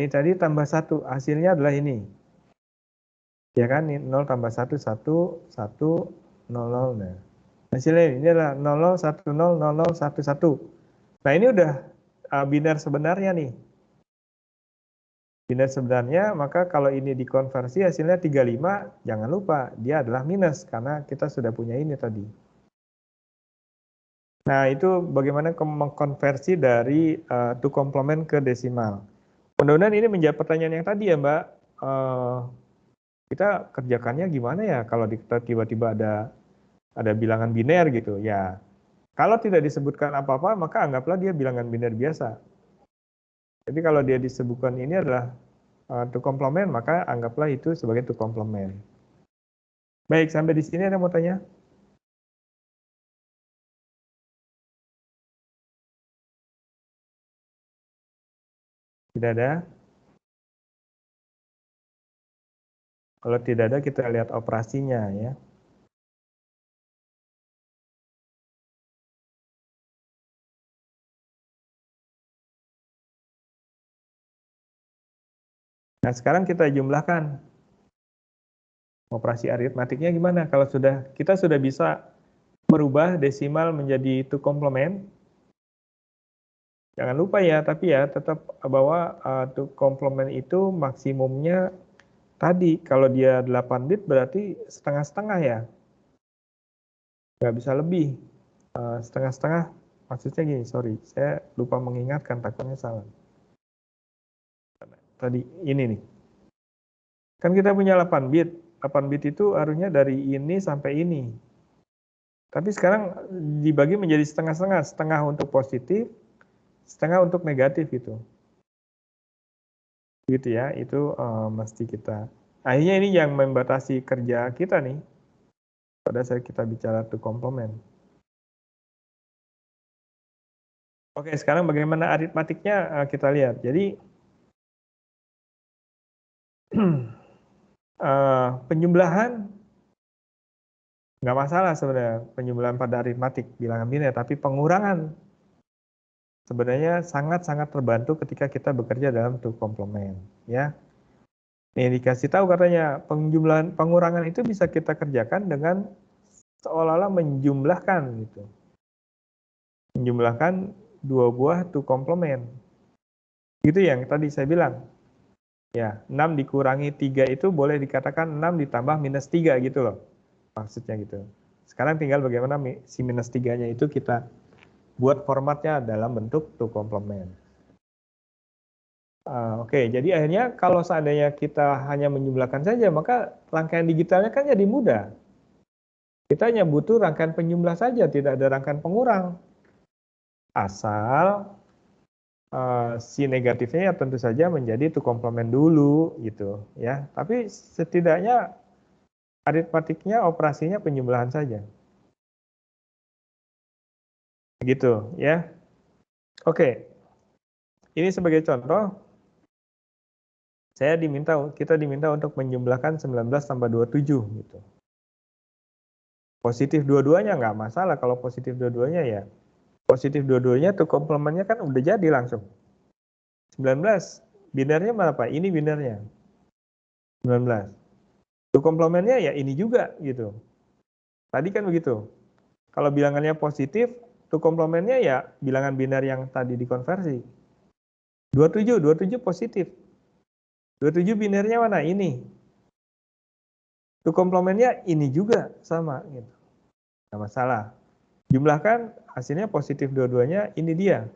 A: tadi tambah 1, hasilnya adalah ini. Ya kan, 0 tambah 1, 1, 1, 00. Nah, hasilnya ini adalah 0010, 0011. Nah, ini udah biner sebenarnya nih. Biner sebenarnya, maka kalau ini dikonversi hasilnya 35, jangan lupa, dia adalah minus, karena kita sudah punya ini tadi. Nah, itu bagaimana mengkonversi dari to complement ke desimal. Mudah-mudahan ini menjawab pertanyaan yang tadi ya, Mbak. Kita kerjakannya gimana ya kalau tiba-tiba ada bilangan biner gitu. Ya, kalau tidak disebutkan apa-apa, maka anggaplah dia bilangan biner biasa. Jadi kalau dia disebutkan ini adalah to complement, maka anggaplah itu sebagai to complement. Baik, sampai di sini ada yang mau tanya? Tidak ada? Kalau tidak ada, kita lihat operasinya ya. Nah, sekarang kita jumlahkan. Operasi aritmatiknya gimana? Kalau kita sudah bisa merubah desimal menjadi to complement, jangan lupa ya, tapi ya tetap bahwa to complement itu maksimumnya tadi, kalau dia 8 bit berarti setengah-setengah ya. Nggak bisa lebih. Setengah-setengah, maksudnya gini, sorry, saya lupa mengingatkan, takutnya salah. Tadi, ini nih. Kan kita punya 8 bit. 8 bit itu harusnya dari ini sampai ini. Tapi sekarang dibagi menjadi setengah-setengah. Setengah untuk positif, setengah untuk negatif itu. Gitu ya, itu mesti kita. Akhirnya ini yang membatasi kerja kita nih. Pada saat kita bicara to complement. Oke, sekarang bagaimana aritmatiknya kita lihat. Jadi penjumlahan nggak masalah sebenarnya, penjumlahan pada aritmatik bilangan biner, tapi pengurangan sebenarnya sangat-sangat terbantu ketika kita bekerja dalam to complement, ya. Ini dikasih tahu katanya pengurangan itu bisa kita kerjakan dengan seolah-olah menjumlahkan gitu. Menjumlahkan dua buah to complement. Gitu yang tadi saya bilang. Ya, 6 dikurangi 3 itu boleh dikatakan 6 ditambah minus 3 gitu loh. Maksudnya gitu. Sekarang tinggal bagaimana si minus 3-nya itu kita buat formatnya dalam bentuk to complement. Oke, jadi akhirnya kalau seandainya kita hanya menjumlahkan saja, maka rangkaian digitalnya kan jadi mudah. Kita hanya butuh rangkaian penjumlah saja, tidak ada rangkaian pengurang. Asal si negatifnya ya tentu saja menjadi to complement dulu gitu ya. Tapi setidaknya aritmatiknya operasinya penjumlahan saja. Gitu ya. Oke. Ini sebagai contoh kita diminta untuk menjumlahkan 19 tambah 27 gitu. Positif dua-duanya nggak masalah kalau positif dua-duanya ya. Positif dua-duanya tuh komplemennya kan udah jadi langsung. 19, binernya berapa? Ini binernya. 19. Tuh komplemennya ya ini juga gitu. Tadi kan begitu. Kalau bilangannya positif, tuh komplemennya ya bilangan biner yang tadi dikonversi. 27 positif. 27 binernya mana? Ini. Tuh komplemennya ini juga sama gitu. Nggak masalah. Jumlahkan hasilnya positif dua-duanya, ini dia.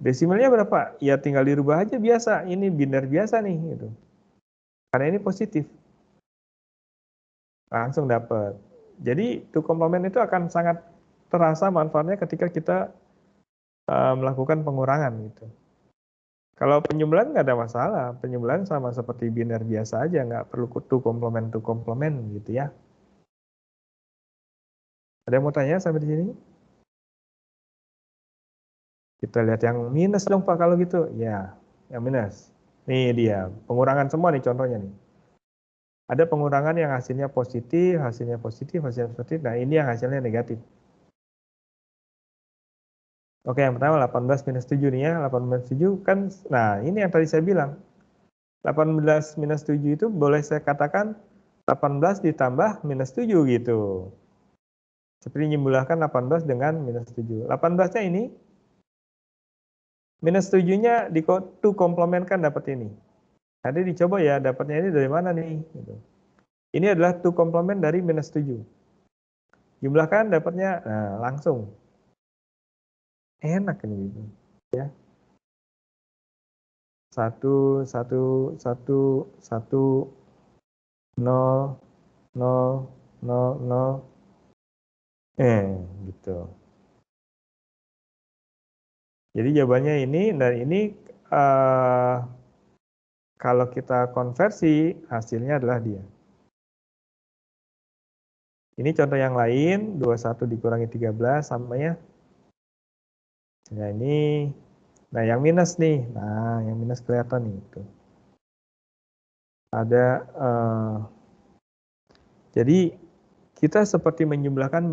A: Desimalnya berapa? Ya tinggal dirubah aja biasa. Ini biner biasa nih gitu. Karena ini positif. Langsung dapat. Jadi to complement itu akan sangat terasa manfaatnya ketika kita melakukan pengurangan gitu. Kalau penjumlahan nggak ada masalah. Penjumlahan sama seperti biner biasa aja, nggak perlu to complement gitu ya. Ada yang mau tanya sampai di sini? Kita lihat yang minus dong Pak kalau gitu. Ya, yang minus. Nih dia, pengurangan semua nih contohnya nih. Ada pengurangan yang hasilnya positif, hasilnya positif, hasilnya positif. Nah ini yang hasilnya negatif. Oke, yang pertama 18 minus 7 nih ya. 18 minus 7 kan, nah ini yang tadi saya bilang. 18 minus 7 itu boleh saya katakan 18 ditambah minus 7 gitu. Seperti menyimpulkan 18 dengan minus 7. 18-nya ini, minus 7-nya di 2 komplement kan dapat ini. Nanti dicoba ya, dapatnya ini dari mana nih? Gitu. Ini adalah 2 komplement dari minus 7. Jumlahkan dapatnya, nah langsung. Enak ini gitu. Ya. 1, 1, 1, 1, 0, 0, 0, 0. Gitu. Jadi jawabannya ini, dan ini kalau kita konversi, hasilnya adalah dia. Ini contoh yang lain, 21 dikurangi 13 samanya. Nah ini, nah yang minus nih, nah yang minus kelihatan nih. Tuh. Ada, jadi kita seperti menjumlahkan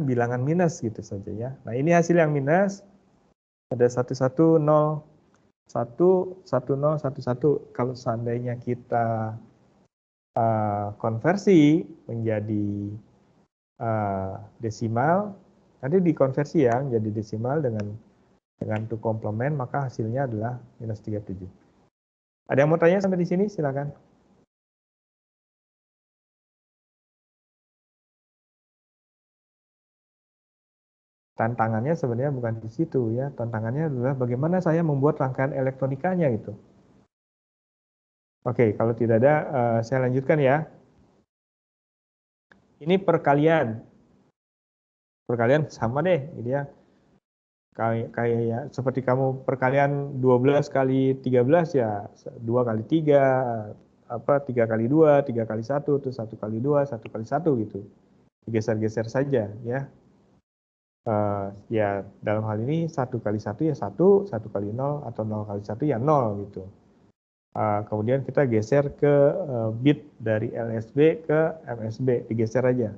A: bilangan minus gitu saja ya. Nah ini hasil yang minus, ada 1, 1, 0, 1, 1, 0, 1, 1. Kalau seandainya kita konversi menjadi desimal, nanti dikonversi ya menjadi desimal dengan 2 komplement, maka hasilnya adalah minus 37. Ada yang mau tanya sampai di sini? Silakan. Tantangannya sebenarnya bukan di situ ya. Tantangannya adalah bagaimana saya membuat rangkaian elektronikanya gitu. Oke, kalau tidak ada, saya lanjutkan ya. Ini perkalian. Perkalian sama deh, gitu ya. Kayak ya, seperti kamu perkalian 12 kali 13 ya, 2 kali 3, 3 kali 2, 3 kali 1, terus 1 kali 2, 1 kali 1 gitu. Digeser-geser saja ya. Ya dalam hal ini 1 kali 1 ya 1, 1 kali 0 atau 0 kali 1 ya 0 gitu. Kemudian kita geser ke bit dari LSB ke MSB, digeser aja.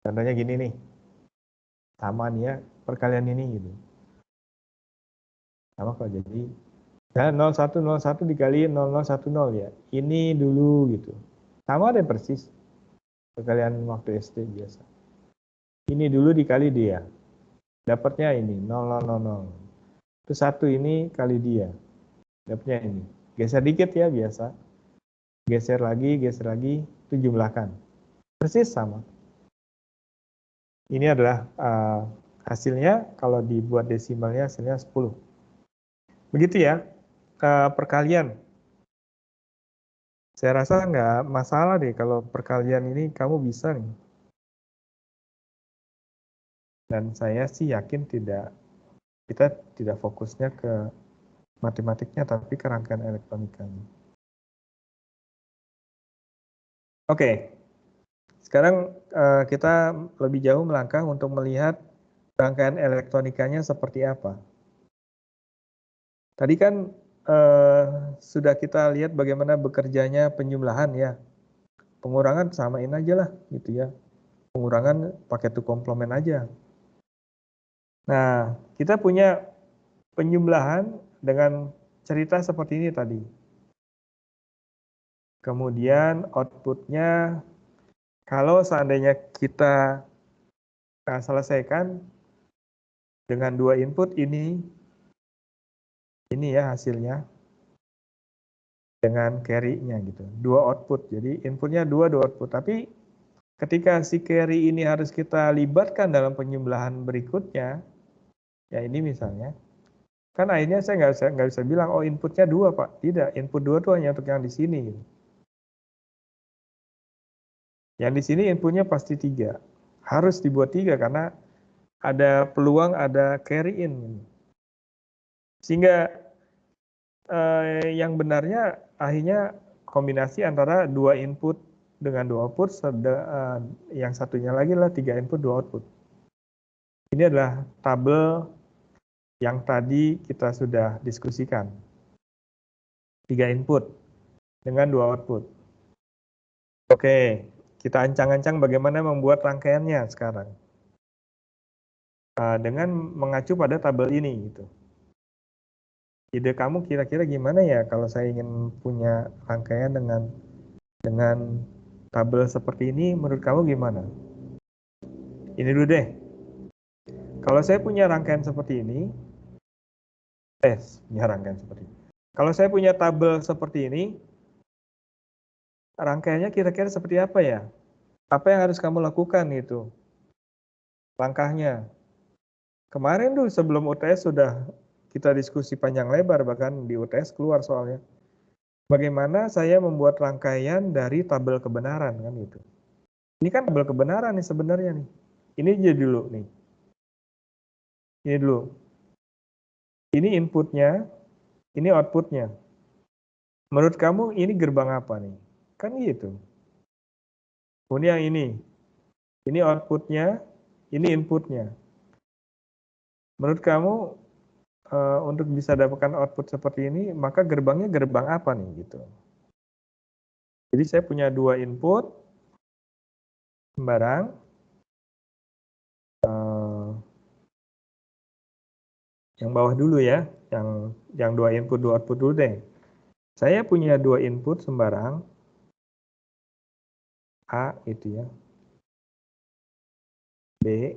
A: Contohnya gini nih, sama nih ya perkalian ini gitu. Sama kok jadi ya 0101 dikali 0010 ya. Ini dulu gitu. Sama deh persis. Perkalian waktu SD biasa. Ini dulu dikali dia. Dapatnya ini 0000. Terus 1 ini kali dia. Dapatnya ini. Geser dikit ya biasa. Geser lagi, itu jumlahkan. Persis sama. Ini adalah hasilnya, kalau dibuat desimalnya hasilnya 10. Begitu ya, perkalian. Saya rasa nggak masalah deh kalau perkalian ini kamu bisa nih. Dan saya sih yakin kita tidak fokusnya ke matematiknya, tapi ke rangkaian elektronikanya. Oke, sekarang kita lebih jauh melangkah untuk melihat rangkaian elektronikanya seperti apa. Tadi kan sudah kita lihat bagaimana bekerjanya penjumlahan ya. Pengurangan samain aja lah gitu ya. Pengurangan pakai 2 komplement aja. Nah, kita punya penjumlahan dengan cerita seperti ini tadi. Kemudian outputnya, kalau seandainya kita selesaikan dengan 2 input ini ya hasilnya dengan carry-nya gitu. 2 output, jadi inputnya 2 output. Tapi ketika si carry ini harus kita libatkan dalam penjumlahan berikutnya, ya ini misalnya, kan akhirnya saya nggak bisa bilang, oh inputnya 2 Pak. Tidak, input 2 itu hanya untuk yang di sini. Gitu. Yang di sini inputnya pasti 3. Harus dibuat 3 karena ada peluang ada carry in. Sehingga yang benarnya akhirnya kombinasi antara 2 input dengan 2 output, yang satunya lagi adalah 3 input 2 output. Ini adalah tabel yang tadi kita sudah diskusikan. 3 input dengan 2 output. Oke, kita ancang-ancang bagaimana membuat rangkaiannya sekarang. Dengan mengacu pada tabel ini gitu. Ide kamu kira-kira gimana ya kalau saya ingin punya rangkaian dengan tabel seperti ini, menurut kamu gimana? Ini dulu deh. Kalau saya punya rangkaian seperti ini, punya rangkaian seperti ini. Kalau saya punya tabel seperti ini, rangkaiannya kira-kira seperti apa ya? Apa yang harus kamu lakukan itu? Langkahnya. Kemarin tuh sebelum UTS sudah kita diskusi panjang lebar, bahkan di UTS keluar soalnya. Bagaimana saya membuat rangkaian dari tabel kebenaran kan gitu. Ini kan tabel kebenaran nih sebenarnya nih. Ini aja dulu nih. Ini dulu. Ini inputnya, ini outputnya. Menurut kamu ini gerbang apa nih? Kan gitu. Kemudian ini outputnya, ini inputnya. Menurut kamu untuk bisa dapatkan output seperti ini, maka gerbangnya gerbang apa nih gitu. Jadi saya punya 2 input sembarang. Yang bawah dulu ya, yang 2 input 2 output dulu deh. Saya punya 2 input sembarang A itu ya, B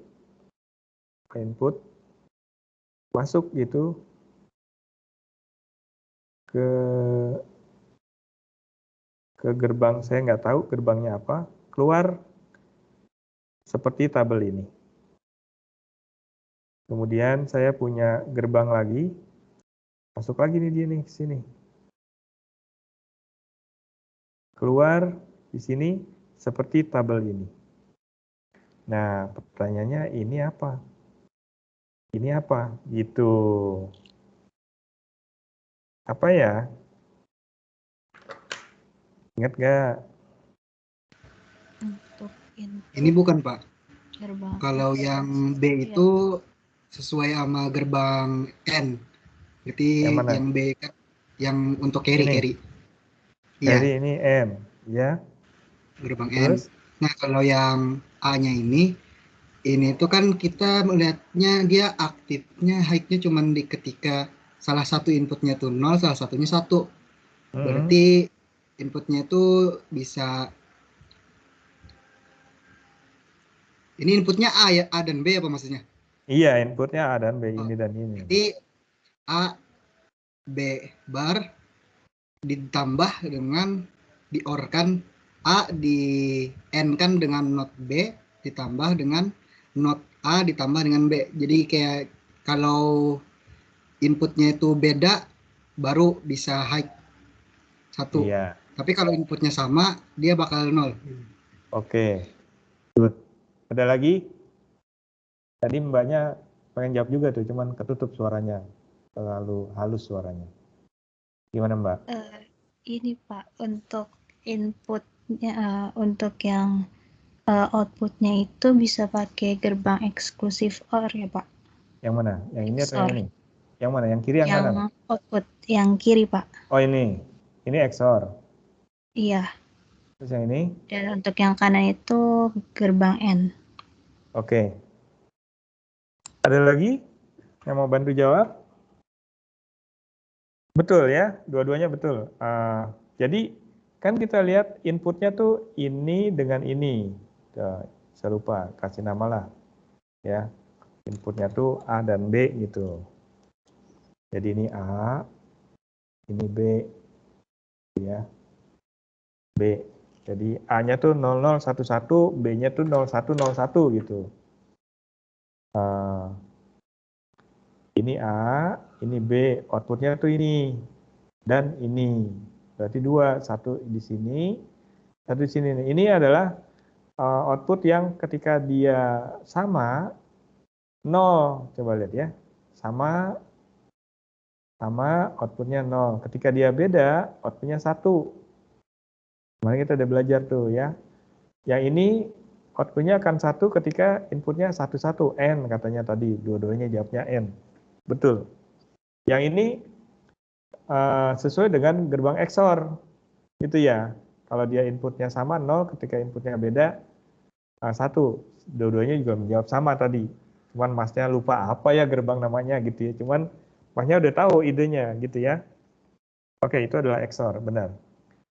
A: input masuk gitu ke gerbang, saya nggak tahu gerbangnya apa, keluar seperti tabel ini. Kemudian saya punya gerbang lagi, masuk lagi nih dia nih ke sini. Keluar di sini seperti tabel ini. Nah, pertanyaannya ini apa? Ini apa? Gitu. Apa ya? Ingat nggak?
D: Untuk input
E: Ini bukan Pak.
D: gerbang
E: Kalau yang B itu sesuai sama gerbang N. Berarti
A: Yang mana?
E: yang B kan yang untuk carry.
A: Ini.
E: Iya,
A: Jadi ini N, ya.
E: gerbang
A: Terus?
E: N. Nah, kalau yang A-nya ini tuh kan kita melihatnya dia aktifnya high-nya cuma di ketika salah satu inputnya tuh 0, salah satunya 1. Berarti inputnya itu bisa ini inputnya A ya, A dan B apa maksudnya?
A: Iya, inputnya A dan B, ini dan ini.
E: Jadi A B bar ditambah dengan diorkan A di N kan dengan not B ditambah dengan not A ditambah dengan B. Jadi kayak kalau inputnya itu beda baru bisa high 1.
A: Iya.
E: Tapi kalau inputnya sama dia bakal 0.
A: Oke. Good. Ada lagi? Tadi mbaknya pengen jawab juga tuh, cuman ketutup suaranya. Terlalu halus suaranya. Gimana mbak?
D: Ini Pak, untuk inputnya, untuk yang outputnya itu bisa pakai gerbang eksklusif OR ya Pak?
A: Yang mana? Yang ini atau
D: XOR.
A: yang ini? Yang mana? Yang kiri yang kanan?
D: Yang output yang kiri Pak.
A: Oh ini. Ini XOR.
D: Iya.
A: Terus yang ini?
D: Dan untuk yang kanan itu gerbang N.
A: Oke. Ada lagi yang mau bantu jawab? Betul ya, dua-duanya betul. Jadi kan kita lihat inputnya tuh ini dengan ini. Saya lupa, kasih nama lah. Ya, inputnya tuh A dan B gitu. Jadi ini A, ini B, ya. B. Jadi A-nya tuh 0011, B-nya tuh 0101 gitu. Ini A, ini B, outputnya tuh ini dan ini. Berarti 2, 1 di sini, 1 di sini. Ini adalah output yang ketika dia sama 0, coba lihat ya. Sama outputnya 0. Ketika dia beda, outputnya 1. Kemarin kita udah belajar tuh ya. Yang ini outputnya akan 1 ketika inputnya 1, N katanya tadi. Dua-duanya jawabnya N. Betul. Yang ini sesuai dengan gerbang XOR. Itu ya. Kalau dia inputnya sama 0, ketika inputnya beda 1. Dua-duanya juga menjawab sama tadi. Cuman masnya lupa apa ya gerbang namanya gitu ya. Cuman masnya udah tahu idenya gitu ya. Oke, itu adalah XOR, benar.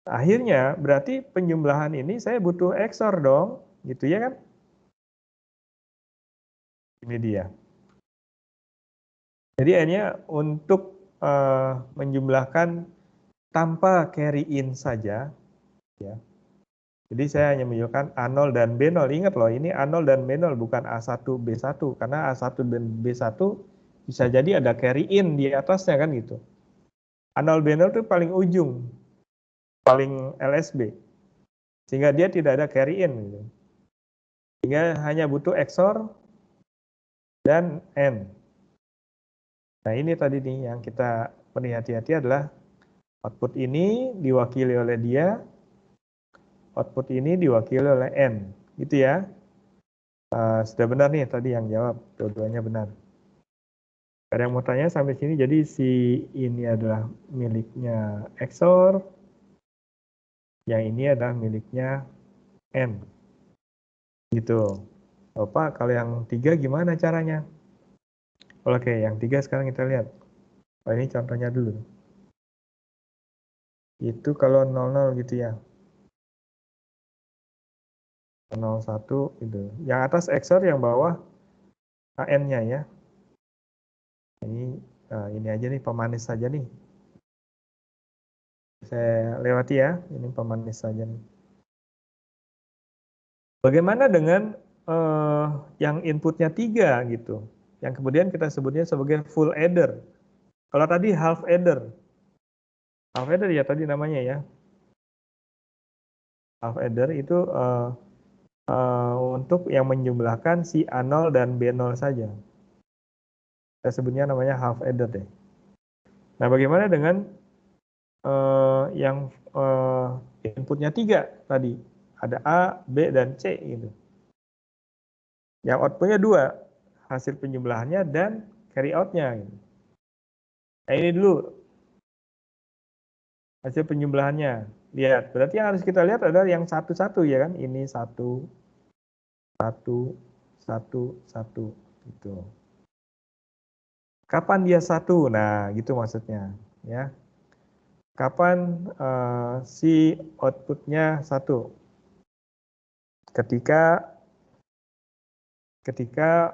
A: Akhirnya berarti penjumlahan ini saya butuh XOR dong, gitu ya kan? Ini dia. Jadi akhirnya untuk menjumlahkan tanpa carry in saja, ya. Jadi saya hanya menunjukkan A0 dan B0. Ingat loh, ini A0 dan B0 bukan A1, B1. Karena A1 dan B1 bisa jadi ada carry in di atasnya kan gitu. A0, B0 itu paling ujung, paling LSB. Sehingga dia tidak ada carry in gitu. Sehingga hanya butuh XOR dan N. Nah ini tadi nih yang kita perlu hati-hati adalah output ini diwakili oleh dia, output ini diwakili oleh N. Gitu ya. Sudah benar nih tadi yang jawab, dua-duanya benar. Ada yang mau tanya sampai sini, jadi si ini adalah miliknya XOR, yang ini adalah miliknya N. Gitu. Bapak, kalau yang 3 gimana caranya? Oke, yang 3 sekarang kita lihat. Oh, ini contohnya dulu. Itu kalau 00 gitu ya. 01 itu. Yang atas XOR, yang bawah AN-nya ya. Ini aja nih, pemanis saja nih. Saya lewati ya, ini pemanis saja nih. Bagaimana dengan yang inputnya 3 gitu, yang kemudian kita sebutnya sebagai full adder. Kalau tadi half adder ya tadi namanya ya. Half adder itu untuk yang menjumlahkan si A0 dan B0 saja. Saya sebutnya namanya half adder deh. Nah, bagaimana dengan yang inputnya 3 tadi? Ada A, B, dan C gitu. Yang outputnya 2, hasil penjumlahannya dan carry out-nya. Gitu. Nah, ini dulu hasil penjumlahannya. Lihat, berarti yang harus kita lihat adalah yang satu-satu ya kan? Ini 1, 1, 1, 1 gitu. Kapan dia 1? Nah, gitu maksudnya ya. Kapan si outputnya 1? Ketika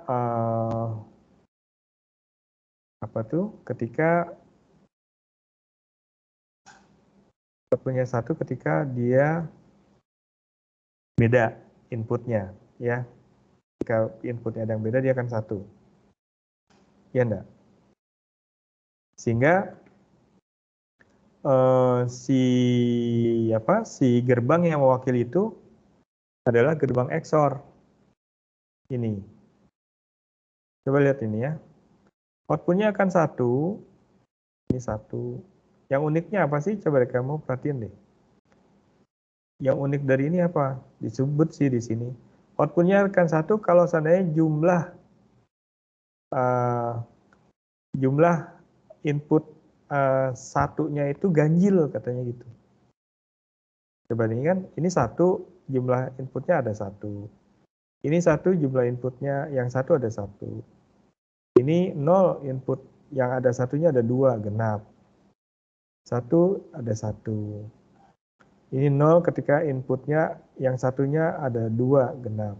A: apa tuh? Ketika outputnya 1 ketika dia beda inputnya ya. Jika inputnya ada yang beda dia akan 1. Ya enggak? Sehingga si gerbang yang mewakili itu adalah gerbang XOR. Ini. Coba lihat ini ya. Outputnya akan 1. Ini 1. Yang uniknya apa sih? Coba kamu perhatiin deh. Yang unik dari ini apa? Disebut sih di sini. Outputnya akan 1 kalau seandainya jumlah input satunya itu ganjil katanya gitu. Coba ini kan, ini 1 jumlah inputnya ada 1. Ini 1 jumlah inputnya yang 1 ada 1. Ini 0 input yang ada satunya ada 2 genap. 1 ada 1. Ini 0 ketika inputnya yang satunya ada 2 genap.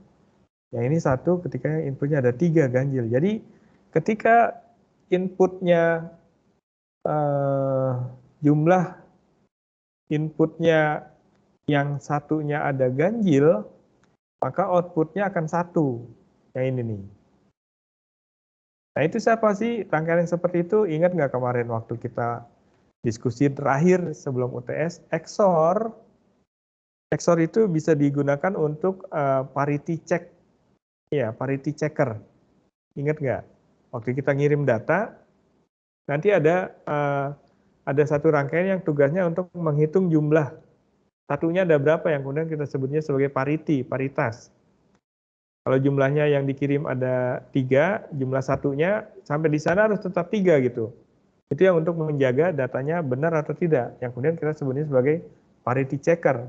A: Yang ini 1 ketika inputnya ada 3 ganjil. Jadi ketika inputnya jumlah inputnya yang satunya ada ganjil, maka outputnya akan 1. Yang ini nih. Nah itu siapa sih rangkaian yang seperti itu? Ingat nggak kemarin waktu kita diskusi terakhir sebelum UTS? XOR itu bisa digunakan untuk parity check. Ya, parity checker. Ingat nggak? Waktu kita ngirim data, nanti ada satu rangkaian yang tugasnya untuk menghitung jumlah Satunya ada berapa yang kemudian kita sebutnya sebagai parity, paritas. Kalau jumlahnya yang dikirim ada 3, jumlah satunya sampai di sana harus tetap 3 gitu. Itu yang untuk menjaga datanya benar atau tidak, yang kemudian kita sebutnya sebagai parity checker.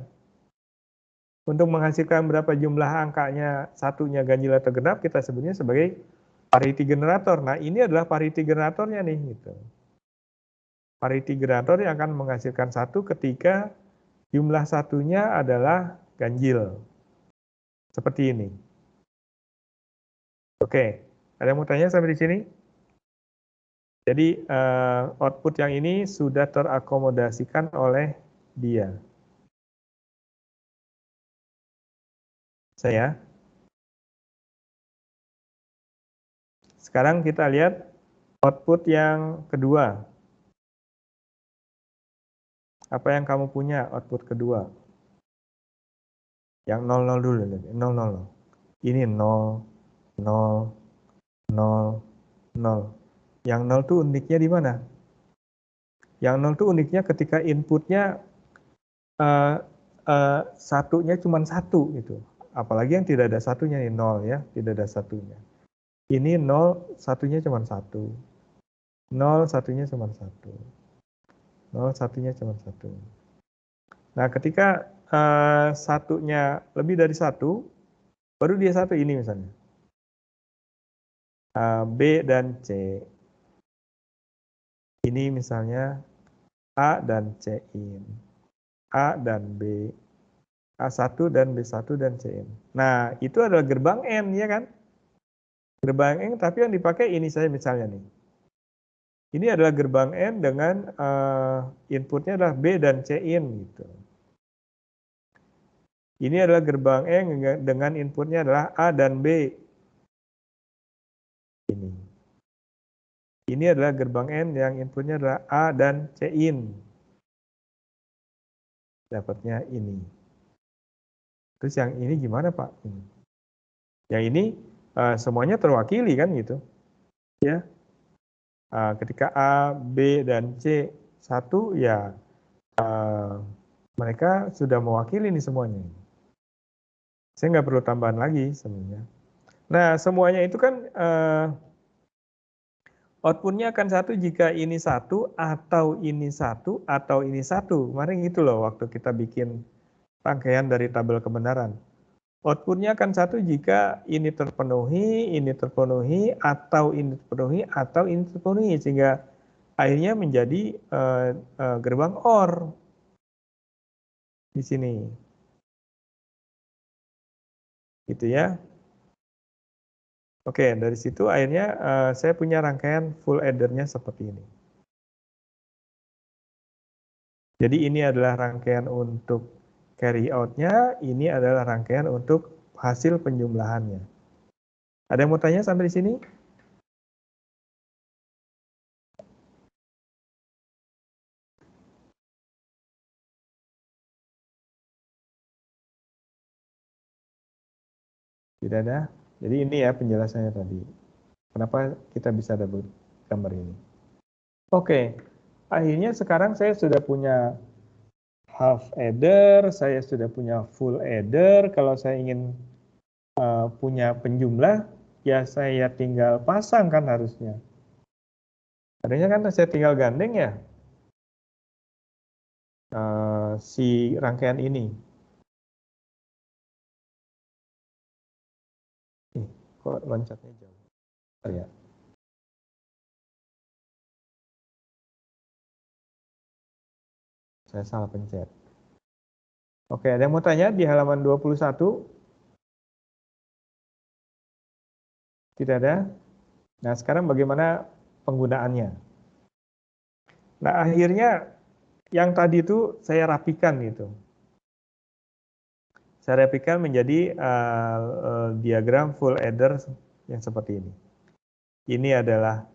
A: Untuk menghasilkan berapa jumlah angkanya satunya ganjil atau genap, kita sebutnya sebagai parity generator. Nah, ini adalah parity generatornya nih gitu. Parity generator yang akan menghasilkan satu ketika jumlah satunya adalah ganjil. Seperti ini. Oke, ada yang mau tanya sampai di sini? Jadi output yang ini sudah terakomodasikan oleh dia. Saya. Sekarang kita lihat output yang kedua. Apa yang kamu punya output kedua? Yang 00 dulu, 00. Ini 0, 0, 0, 0. Yang 0 itu uniknya di mana? Yang 0 itu uniknya ketika inputnya satunya cuma 1 gitu. Apalagi yang tidak ada satunya nih, 0 ya, tidak ada satunya. Ini 0, satunya cuma 1. 0, satunya cuma 1. 0, satunya cuma 1. Nah, ketika satunya lebih dari 1, baru dia 1 ini misalnya. B dan C. Ini misalnya A dan C in. A dan B. A1 dan B1 dan C in. Nah, itu adalah gerbang N, ya kan? Gerbang N, tapi yang dipakai ini saya misalnya nih. Ini adalah gerbang N dengan inputnya adalah B dan C in gitu. Ini adalah gerbang N dengan inputnya adalah A dan B. Ini adalah gerbang N yang inputnya adalah A dan C in. Dapatnya ini. Terus yang ini gimana Pak? Yang ini semuanya terwakili kan gitu. Ya. Ketika A, B, dan C 1 ya mereka sudah mewakili nih semuanya. Saya nggak perlu tambahan lagi sebenarnya. Nah, semuanya itu kan outputnya akan 1 jika ini 1 atau ini 1 atau ini 1. Kemarin gitu loh waktu kita bikin rangkaian dari tabel kebenaran. Outputnya akan 1 jika ini terpenuhi, atau ini terpenuhi, atau ini terpenuhi. Sehingga akhirnya menjadi gerbang OR di sini. Gitu ya. Oke, dari situ akhirnya saya punya rangkaian full adder-nya seperti ini. Jadi ini adalah rangkaian untuk carry out-nya, ini adalah rangkaian untuk hasil penjumlahannya. Ada yang mau tanya sampai di sini? Tidak ada? Jadi ini ya penjelasannya tadi. Kenapa kita bisa dapat gambar ini. Oke, akhirnya sekarang saya sudah punya half adder, saya sudah punya full adder. Kalau saya ingin punya penjumlah, ya saya tinggal pasang kan harusnya. Adanya kan saya tinggal gandeng ya si rangkaian ini. Kok loncatnya jauh? Ya. Saya salah pencet. Oke, ada yang mau tanya di halaman 21? Tidak ada? Nah, sekarang bagaimana penggunaannya? Nah, akhirnya yang tadi itu saya rapikan gitu. Saya rapikan menjadi diagram full adder yang seperti ini. Ini adalah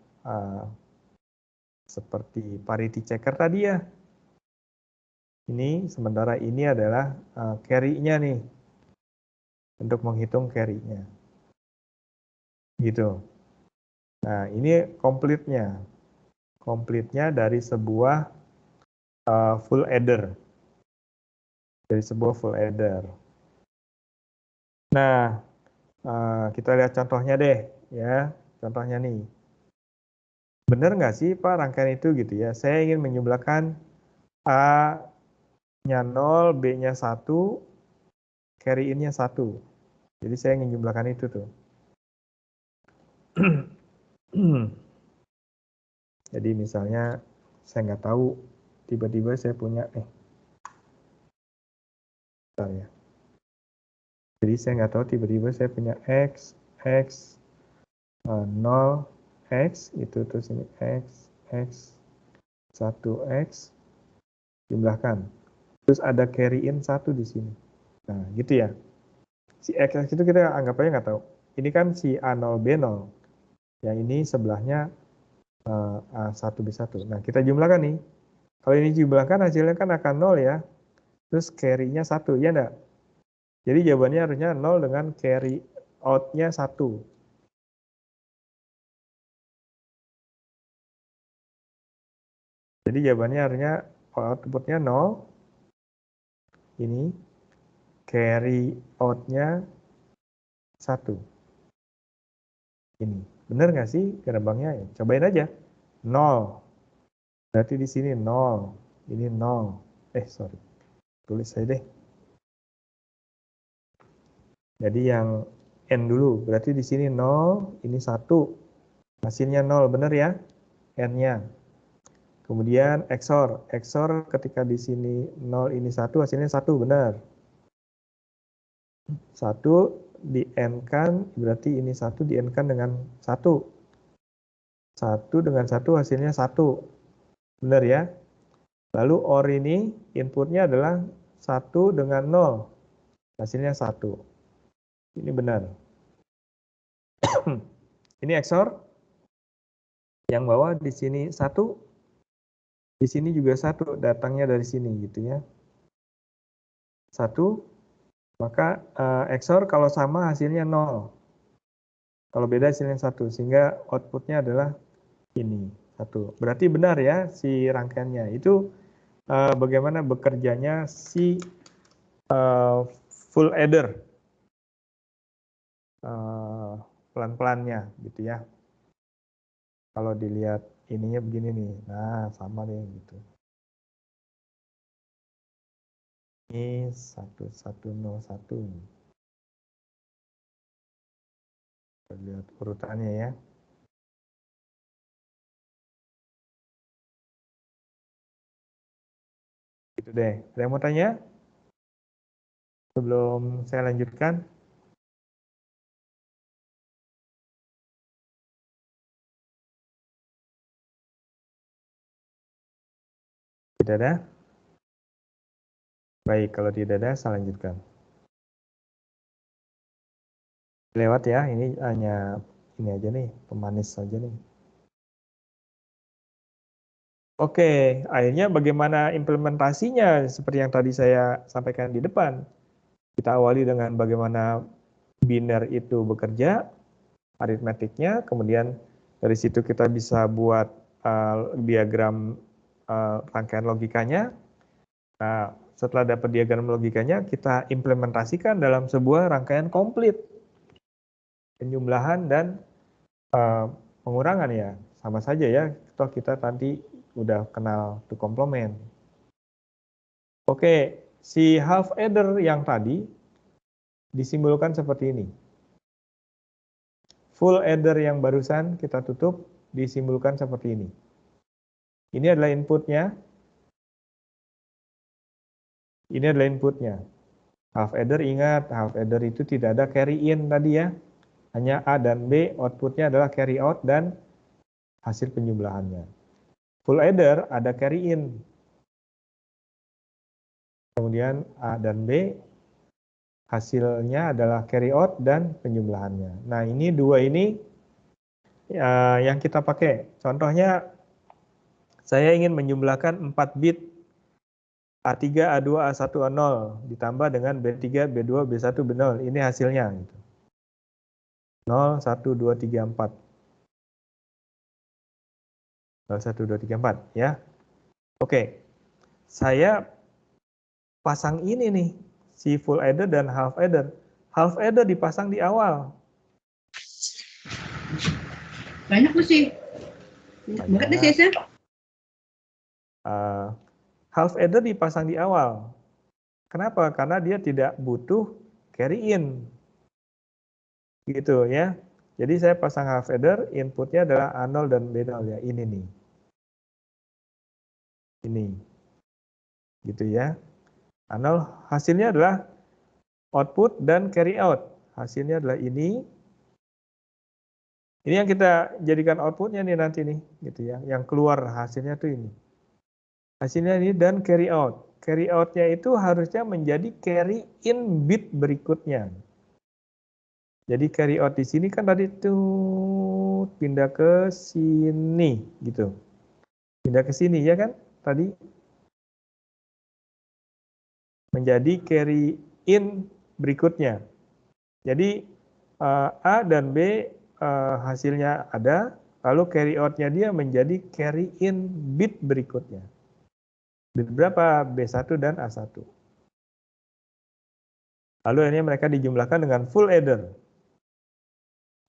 A: seperti parity checker tadi ya. Ini sementara ini adalah carry-nya nih. Untuk menghitung carry-nya. Gitu. Nah, ini komplitnya. Komplitnya dari sebuah full adder. dari sebuah full adder. Nah, kita lihat contohnya deh, ya. Contohnya nih. Benar nggak sih, Pak, rangkaian itu gitu ya? Saya ingin menjumlahkan A-nya 0, B-nya 1, carry in-nya 1. Jadi saya ingin jumlahkan itu tuh. Jadi misalnya saya nggak tahu, tiba-tiba saya punya, bentar ya. Jadi saya nggak tahu tiba-tiba saya punya X, 0, X, itu terus ini X, 1X, jumlahkan. Terus ada carry in 1 di sini. Nah, gitu ya. Si X itu kita anggap aja nggak tahu. Ini kan si A0, B0. Yang ini sebelahnya A1, B1. Nah, kita jumlahkan nih. Kalau ini jumlahkan hasilnya kan akan 0 ya. Terus carry-nya 1, ya enggak? Jadi jawabannya harusnya 0 dengan carry out-nya 1. Jadi jawabannya harusnya output-nya 0. Ini carry out-nya 1. Ini. Benar nggak sih gerbangnya? Ya, cobain aja. 0. Berarti di sini 0. Ini 0. Sorry. Tulis saya deh. Jadi yang N dulu. Berarti di sini 0, ini 1. Hasilnya 0, benar ya? N-nya. Kemudian XOR. XOR ketika di sini 0, ini 1, hasilnya 1, benar. 1 di N-kan, berarti ini 1 di N-kan dengan 1. 1 dengan 1 hasilnya 1. Benar ya? Lalu OR ini inputnya adalah 1 dengan 0. Hasilnya 1. Ini benar. Ini XOR. Yang bawah di sini 1. Di sini juga 1. Datangnya dari sini gitu ya. 1. Maka XOR kalau sama hasilnya 0. Kalau beda hasilnya 1. Sehingga outputnya adalah ini. 1. Berarti benar ya si rangkaiannya. Itu bagaimana bekerjanya si full adder. Pelan-pelannya gitu ya. Kalau dilihat ininya begini nih. Nah, sama deh gitu. Ini 1101. Kita lihat urutannya ya. Gitu deh. Ada yang mau tanya? Sebelum saya lanjutkan. Tidak ada? Baik, kalau tidak ada, saya lanjutkan. Lewat ya, ini hanya ini aja nih, pemanis saja nih. Oke, akhirnya bagaimana implementasinya seperti yang tadi saya sampaikan di depan. Kita awali dengan bagaimana biner itu bekerja, aritmetiknya, kemudian dari situ kita bisa buat diagram rangkaian logikanya. Nah, setelah dapat diagram logikanya, kita implementasikan dalam sebuah rangkaian komplit. Penjumlahan dan pengurangan ya, sama saja ya, toh kita tadi udah kenal to complement. Oke, si half adder yang tadi disimbolkan seperti ini. Full adder yang barusan kita tutup disimbolkan seperti ini. Ini adalah inputnya. Ini adalah inputnya. Half adder, ingat, half adder itu tidak ada carry in tadi ya. Hanya A dan B, outputnya adalah carry out dan hasil penjumlahannya. Full adder ada carry in. Kemudian A dan B, hasilnya adalah carry out dan penjumlahannya. Nah, ini dua ini yang kita pakai. Contohnya, saya ingin menjumlahkan 4 bit A3, A2, A1, A0 ditambah dengan B3, B2, B1, B0. Ini hasilnya. 0, 1, 2, 3, 4. 0, 1, 2, 3, 4. Ya. Oke. Saya pasang ini nih, si full adder dan half adder. Half adder dipasang di awal.
F: Banyak tuh sih. Banget deh CS-nya.
A: Half adder dipasang di awal. Kenapa? Karena dia tidak butuh carry in. Gitu ya. Jadi saya pasang half adder, inputnya adalah A0 dan B0 ya. Ini nih. Ini. Gitu ya. A0 hasilnya adalah output dan carry out. Hasilnya adalah ini. Ini yang kita jadikan outputnya nih nanti nih, gitu ya. Yang keluar hasilnya tuh ini. Hasilnya ini dan carry out. Carry out-nya itu harusnya menjadi carry in bit berikutnya. Jadi carry out di sini kan tadi tuh pindah ke sini gitu. Pindah ke sini ya kan tadi. Menjadi carry in berikutnya. Jadi A dan B hasilnya ada, lalu carry out-nya dia menjadi carry in bit berikutnya. Bit berapa? B1 dan A1. Lalu ini mereka dijumlahkan dengan full adder.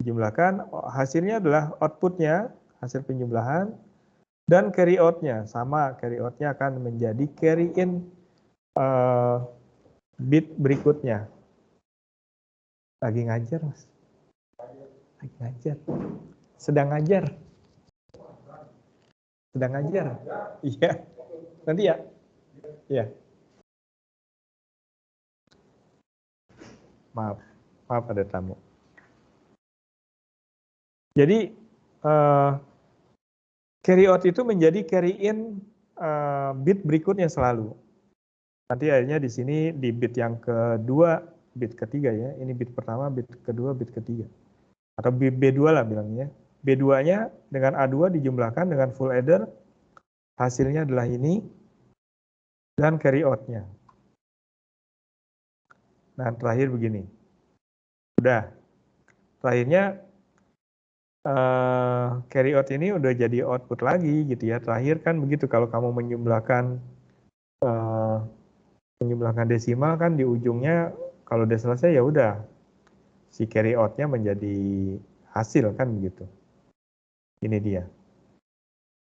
A: Dijumlahkan, hasilnya adalah outputnya, hasil penjumlahan, dan carry out-nya. Sama, carry out-nya akan menjadi carry in bit berikutnya. Lagi ngajar, Mas. Lagi ngajar. Sedang ngajar. Sedang ngajar. Iya. Nanti ya. Iya. Maaf ada tamu. Jadi carry out itu menjadi carry in bit berikutnya selalu. Nanti akhirnya di sini di bit yang kedua, bit ketiga ya. Ini bit pertama, bit kedua, bit ketiga. Atau B2 lah bilangnya. B2-nya dengan A2 dijumlahkan dengan full adder. Hasilnya adalah ini. Dan carry out-nya. Nah, terakhir begini. Udah. Terakhirnya carry out ini udah jadi output lagi gitu ya. Terakhir kan begitu kalau kamu menjumlahkan desimal kan di ujungnya kalau udah selesai ya udah si carry out-nya menjadi hasil kan begitu. Ini dia.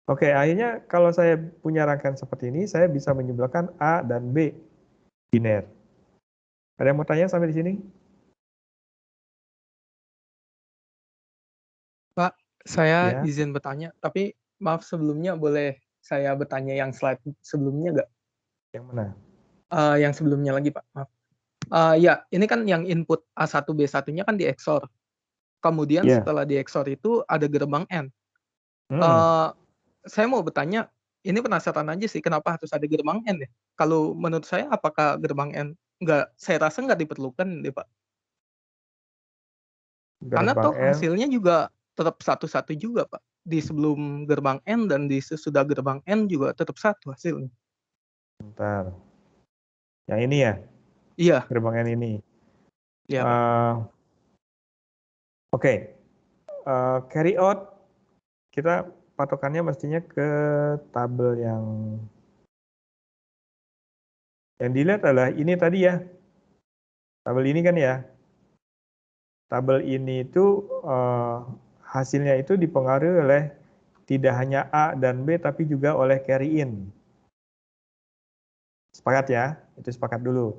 A: Oke, akhirnya kalau saya punya rangkaian seperti ini, saya bisa menjumlahkan A dan B biner. Ada yang mau tanya sampai di sini?
G: Pak, saya
A: Ya.
G: izin bertanya, tapi maaf sebelumnya boleh saya bertanya yang slide sebelumnya nggak?
A: Yang mana?
G: Yang sebelumnya lagi, Pak. Maaf. Ya, ini kan yang input A1, B1-nya kan di XOR. Kemudian setelah di XOR itu ada gerbang N. Saya mau bertanya, ini penasaran aja sih, kenapa harus ada gerbang N ya? Kalau menurut saya, apakah gerbang N saya rasa nggak diperlukan deh, Pak. Karena toh hasilnya juga tetap satu-satu juga, Pak. Di sebelum gerbang N dan di sesudah gerbang N juga tetap satu hasilnya.
A: Bentar. Yang ini ya?
G: Iya.
A: Gerbang N ini.
G: Iya, Pak.
A: Oke. Carry out, kita patokannya mestinya ke tabel yang dilihat adalah ini tadi ya. Tabel ini kan ya. Tabel ini itu hasilnya itu dipengaruhi oleh tidak hanya A dan B tapi juga oleh carry in. Sepakat ya? Itu sepakat dulu.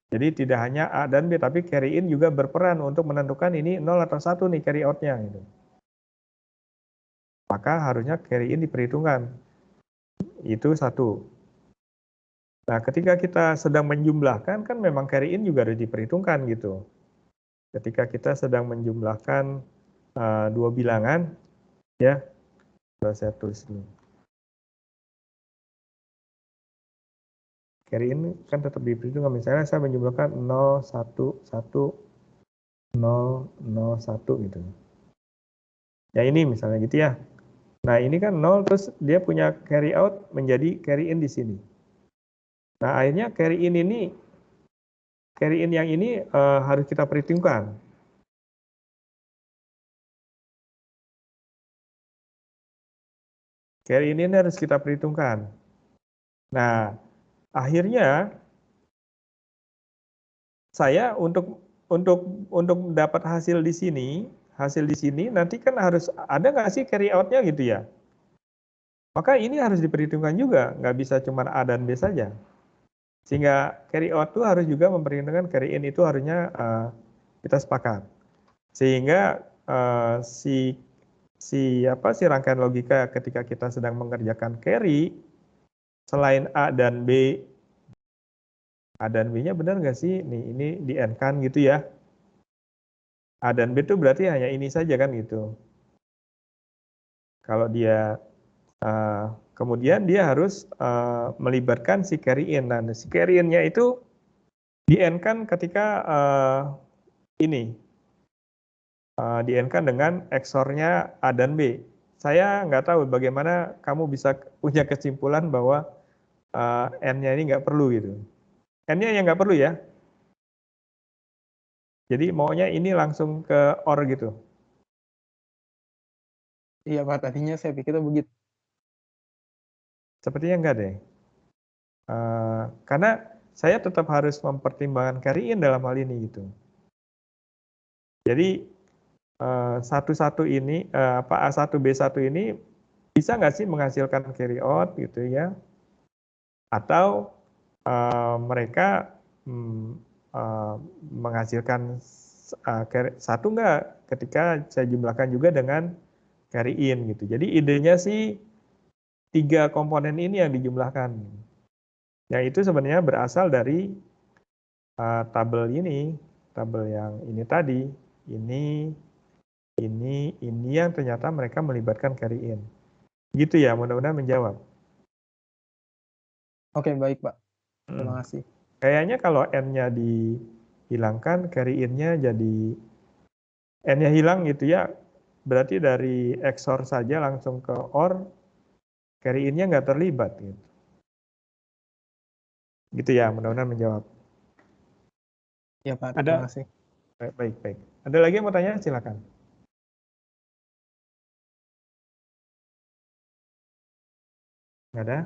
A: Jadi tidak hanya A dan B tapi carry in juga berperan untuk menentukan ini 0 atau 1 nih carry out-nya gitu. Maka harusnya carry in diperhitungkan. Itu satu. Nah, ketika kita sedang menjumlahkan kan memang carry in juga harus diperhitungkan gitu. Ketika kita sedang menjumlahkan dua bilangan ya. Saya tulis dulu. Carry in kan tetap diperhitungkan. Misalnya saya menjumlahkan 0, 1, 1, 0, 0, 1 gitu. Ya ini misalnya gitu ya. Nah ini kan 0 terus dia punya carry out menjadi carry in di sini. Nah akhirnya carry in yang ini harus kita perhitungkan. Carry in ini harus kita perhitungkan. Nah akhirnya saya untuk dapat hasil di sini nanti kan harus ada nggak sih carry out-nya gitu ya. Maka ini harus diperhitungkan juga, nggak bisa cuma A dan B saja. Sehingga carry out itu harus juga memperhitungkan carry in itu harusnya kita sepakat. Sehingga si rangkaian logika ketika kita sedang mengerjakan carry selain A dan B, A dan B-nya benar nggak sih? Nih, ini di N kan gitu ya. A dan B itu berarti hanya ini saja kan gitu. Kalau dia kemudian dia harus melibatkan si carry in. Nah, si carry in-nya itu di N kan ketika ini di N kan dengan XOR-nya A dan B. Saya nggak tahu bagaimana kamu bisa punya kesimpulan bahwa N-nya ini nggak perlu gitu. N-nya yang nggak perlu ya. Jadi maunya ini langsung ke OR gitu.
G: Iya Pak, tadinya saya pikir begitu.
A: Sepertinya enggak deh. Karena saya tetap harus mempertimbangkan carry in dalam hal ini gitu. Jadi satu ini A1 B1 ini bisa nggak sih menghasilkan carry out gitu ya? Atau mereka menghasilkan satu enggak ketika saya jumlahkan juga dengan carry in gitu. Jadi idenya sih 3 komponen ini yang dijumlahkan. Yang itu sebenarnya berasal dari tabel yang ini tadi, ini yang ternyata mereka melibatkan carry in. Gitu ya, mudah-mudahan menjawab.
G: Oke, baik Pak. Terima kasih.
A: Kayaknya kalau N-nya dihilangkan, carry in-nya jadi N-nya hilang gitu ya, berarti dari XOR saja langsung ke OR, carry in-nya nggak terlibat gitu. Gitu ya, mudah-mudahan menjawab.
G: Ya Pak, terima kasih.
A: Baik. Ada lagi yang mau tanya? Silakan. Nggak ada?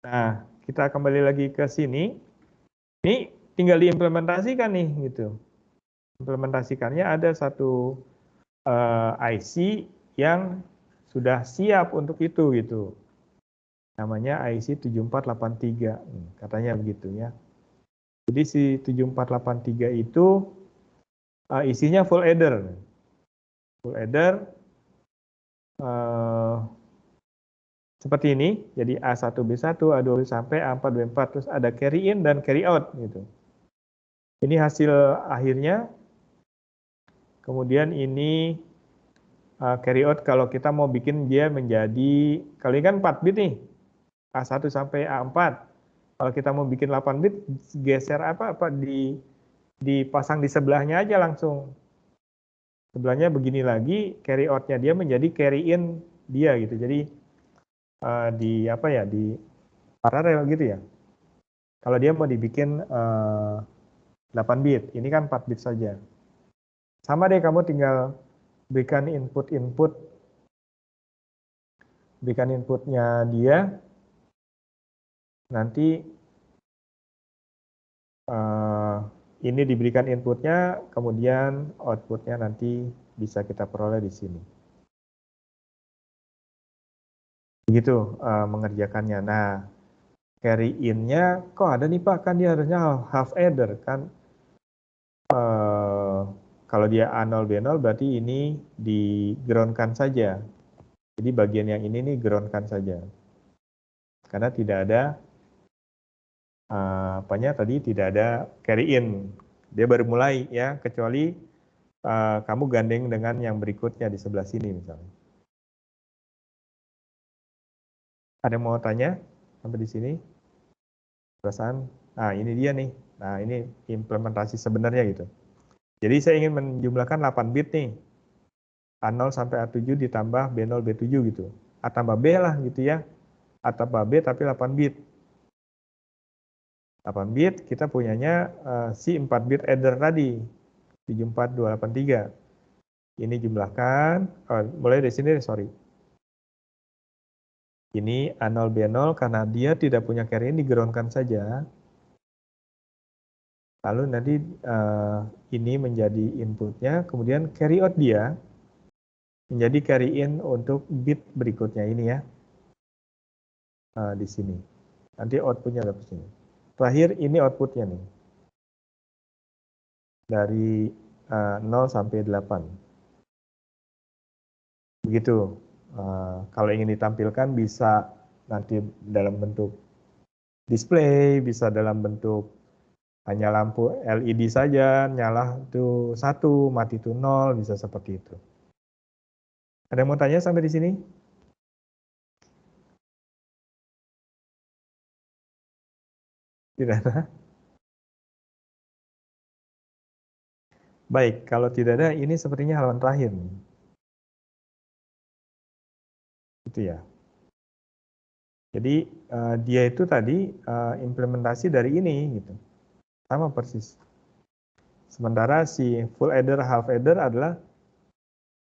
A: Nah, kita kembali lagi ke sini. Ini tinggal diimplementasikan nih gitu. Implementasikannya ada satu IC yang sudah siap untuk itu gitu. Namanya IC 7483, katanya begitu ya. Jadi si 7483 itu isinya full adder. Full adder seperti ini, jadi A1, B1, A2 sampai A4, B4, terus ada carry in dan carry out gitu. Ini hasil akhirnya. Kemudian ini carry out kalau kita mau bikin dia menjadi, kalau ini kan 4 bit nih, A1 sampai A4. Kalau kita mau bikin 8 bit, geser dipasang di sebelahnya aja langsung. Sebelahnya begini lagi, carry out-nya dia menjadi carry in dia gitu. Jadi di paralel gitu ya. Kalau dia mau dibikin 8 bit, ini kan 4 bit saja. Sama deh, kamu tinggal berikan inputnya dia, nanti ini diberikan inputnya, kemudian outputnya nanti bisa kita peroleh di sini. Begitu mengerjakannya. Nah, carry in-nya kok ada nih Pak, kan dia harusnya half adder kan. Kalau dia A0 B0 berarti ini di-ground-kan saja. Jadi bagian yang ini nih ground-kan saja. Karena tidak ada tidak ada carry in. Dia baru mulai ya, kecuali kamu gandeng dengan yang berikutnya di sebelah sini misalnya. Ada yang mau tanya sampai di sini? Perasaan, nah ini dia nih. Nah ini implementasi sebenarnya gitu. Jadi saya ingin menjumlahkan 8 bit nih. A0 sampai A7 ditambah B0 B7 gitu. A tambah B lah gitu ya. A tambah B tapi 8 bit. 8 bit kita punyanya si 4 bit adder tadi. 74283. Ini jumlahkan, mulai dari sini sorry. Ini A0 B0 karena dia tidak punya carry in digroundkan saja. Lalu nanti ini menjadi inputnya, kemudian carry out dia menjadi carry in untuk bit berikutnya ini ya. Di sini. Nanti outputnya ada di sini. Terakhir ini outputnya nih. Dari 0 sampai 8. Begitu. Kalau ingin ditampilkan bisa nanti dalam bentuk display, bisa dalam bentuk hanya lampu LED saja, nyala itu 1, mati itu 0, bisa seperti itu. Ada yang mau tanya sampai di sini? Tidak ada? Baik, kalau tidak ada, ini sepertinya halaman terakhir. Itu ya. Jadi dia itu tadi implementasi dari ini gitu. Sama persis. Sementara si full adder, half adder adalah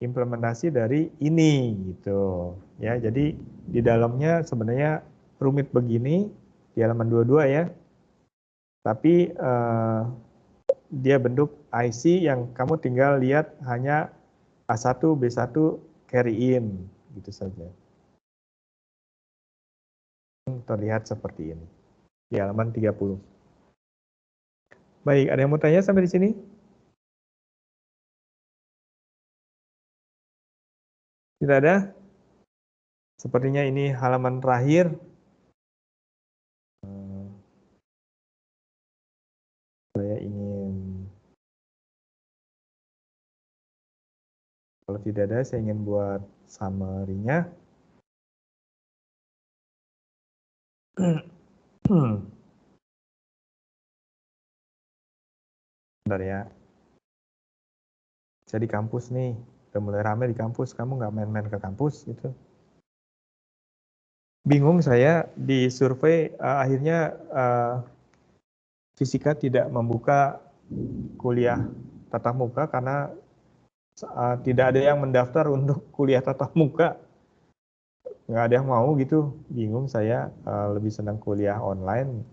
A: implementasi dari ini gitu. Ya, jadi di dalamnya sebenarnya rumit begini di halaman 22 ya. Tapi dia bentuk IC yang kamu tinggal lihat hanya A1, B1 carry in gitu saja. Terlihat seperti ini di halaman 30. Baik, ada yang mau tanya sampai di sini? Tidak ada? Sepertinya ini halaman terakhir. Saya ingin, kalau tidak ada, saya ingin buat summary-nya. Bentar ya. Saya di kampus nih, udah mulai ramai di kampus, kamu nggak main-main ke kampus gitu. Bingung saya di survei akhirnya fisika tidak membuka kuliah tatap muka karena tidak ada yang mendaftar untuk kuliah tatap muka. Nggak ada yang mau gitu, bingung saya, lebih senang kuliah online,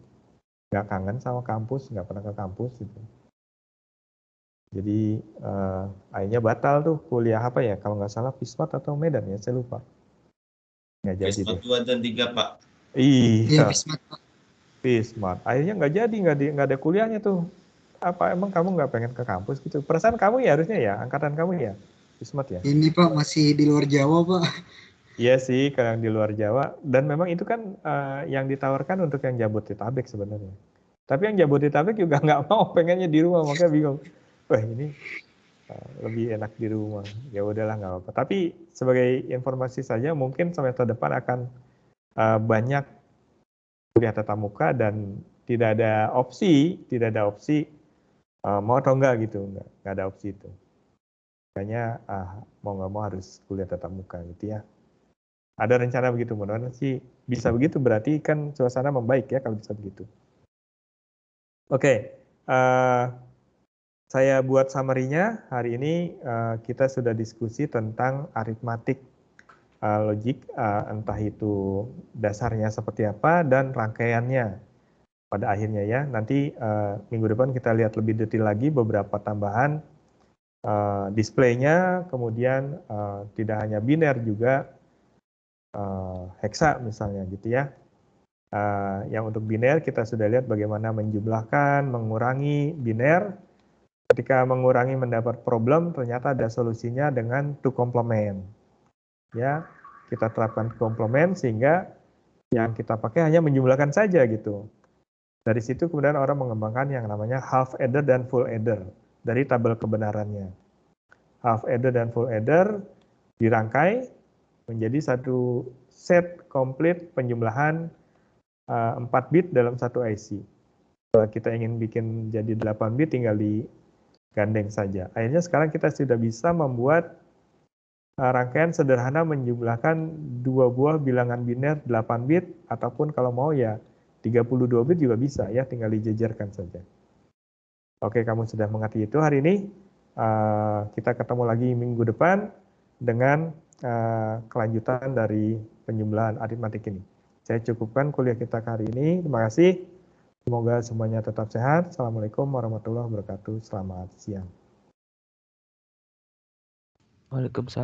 A: nggak kangen sama kampus, nggak pernah ke kampus gitu. Jadi akhirnya batal tuh kuliah apa ya, kalau nggak salah Fismat atau Medan ya, saya lupa. Nggak jadi
H: Fismat
A: deh.
H: 2 dan 3 Pak.
A: Iya,
E: Fismat, Pak.
A: Fismat. Akhirnya nggak jadi, nggak ada kuliahnya tuh. Apa emang kamu nggak pengen ke kampus gitu? Perasaan kamu ya harusnya ya, angkatan kamu ya, Fismat ya?
E: Ini Pak masih di luar Jawa Pak.
A: Iya sih, kalau yang di luar Jawa. Dan memang itu kan yang ditawarkan untuk yang Jabodetabek sebenarnya. Tapi yang Jabodetabek juga nggak mau, pengennya di rumah, makanya bingung. Wah ini lebih enak di rumah. Ya udahlah nggak apa-apa. Tapi sebagai informasi saja, mungkin semester depan akan banyak kuliah tatap muka dan tidak ada opsi mau atau enggak gitu, nggak ada opsi itu. Makanya mau nggak mau harus kuliah tatap muka gitu ya. Ada rencana begitu, mudah-mudahan sih bisa begitu, berarti kan suasana membaik ya kalau bisa begitu. Oke, saya buat summary-nya. Hari ini kita sudah diskusi tentang aritmatik logik, entah itu dasarnya seperti apa dan rangkaiannya pada akhirnya ya. Nanti minggu depan kita lihat lebih detail lagi beberapa tambahan display-nya, kemudian tidak hanya biner juga heksa misalnya gitu ya. Yang untuk biner kita sudah lihat bagaimana menjumlahkan, mengurangi biner. Ketika mengurangi mendapat problem, ternyata ada solusinya dengan to complement. Ya, kita terapkan to complement sehingga yang kita pakai hanya menjumlahkan saja gitu. Dari situ kemudian orang mengembangkan yang namanya half adder dan full adder dari tabel kebenarannya. Half adder dan full adder dirangkai menjadi satu set komplit penjumlahan 4 bit dalam satu IC. Kalau kita ingin bikin jadi 8 bit tinggal digandeng saja. Akhirnya sekarang kita sudah bisa membuat rangkaian sederhana menjumlahkan 2 buah bilangan biner 8 bit ataupun kalau mau ya 32 bit juga bisa ya, tinggal dijejerkan saja. Oke, kamu sudah mengerti itu hari ini. Kita ketemu lagi minggu depan dengan kelanjutan dari penjumlahan aritmatik ini. Saya cukupkan kuliah kita hari ini. Terima kasih. Semoga semuanya tetap sehat. Assalamualaikum warahmatullahi wabarakatuh. Selamat siang.
H: Waalaikumsalam.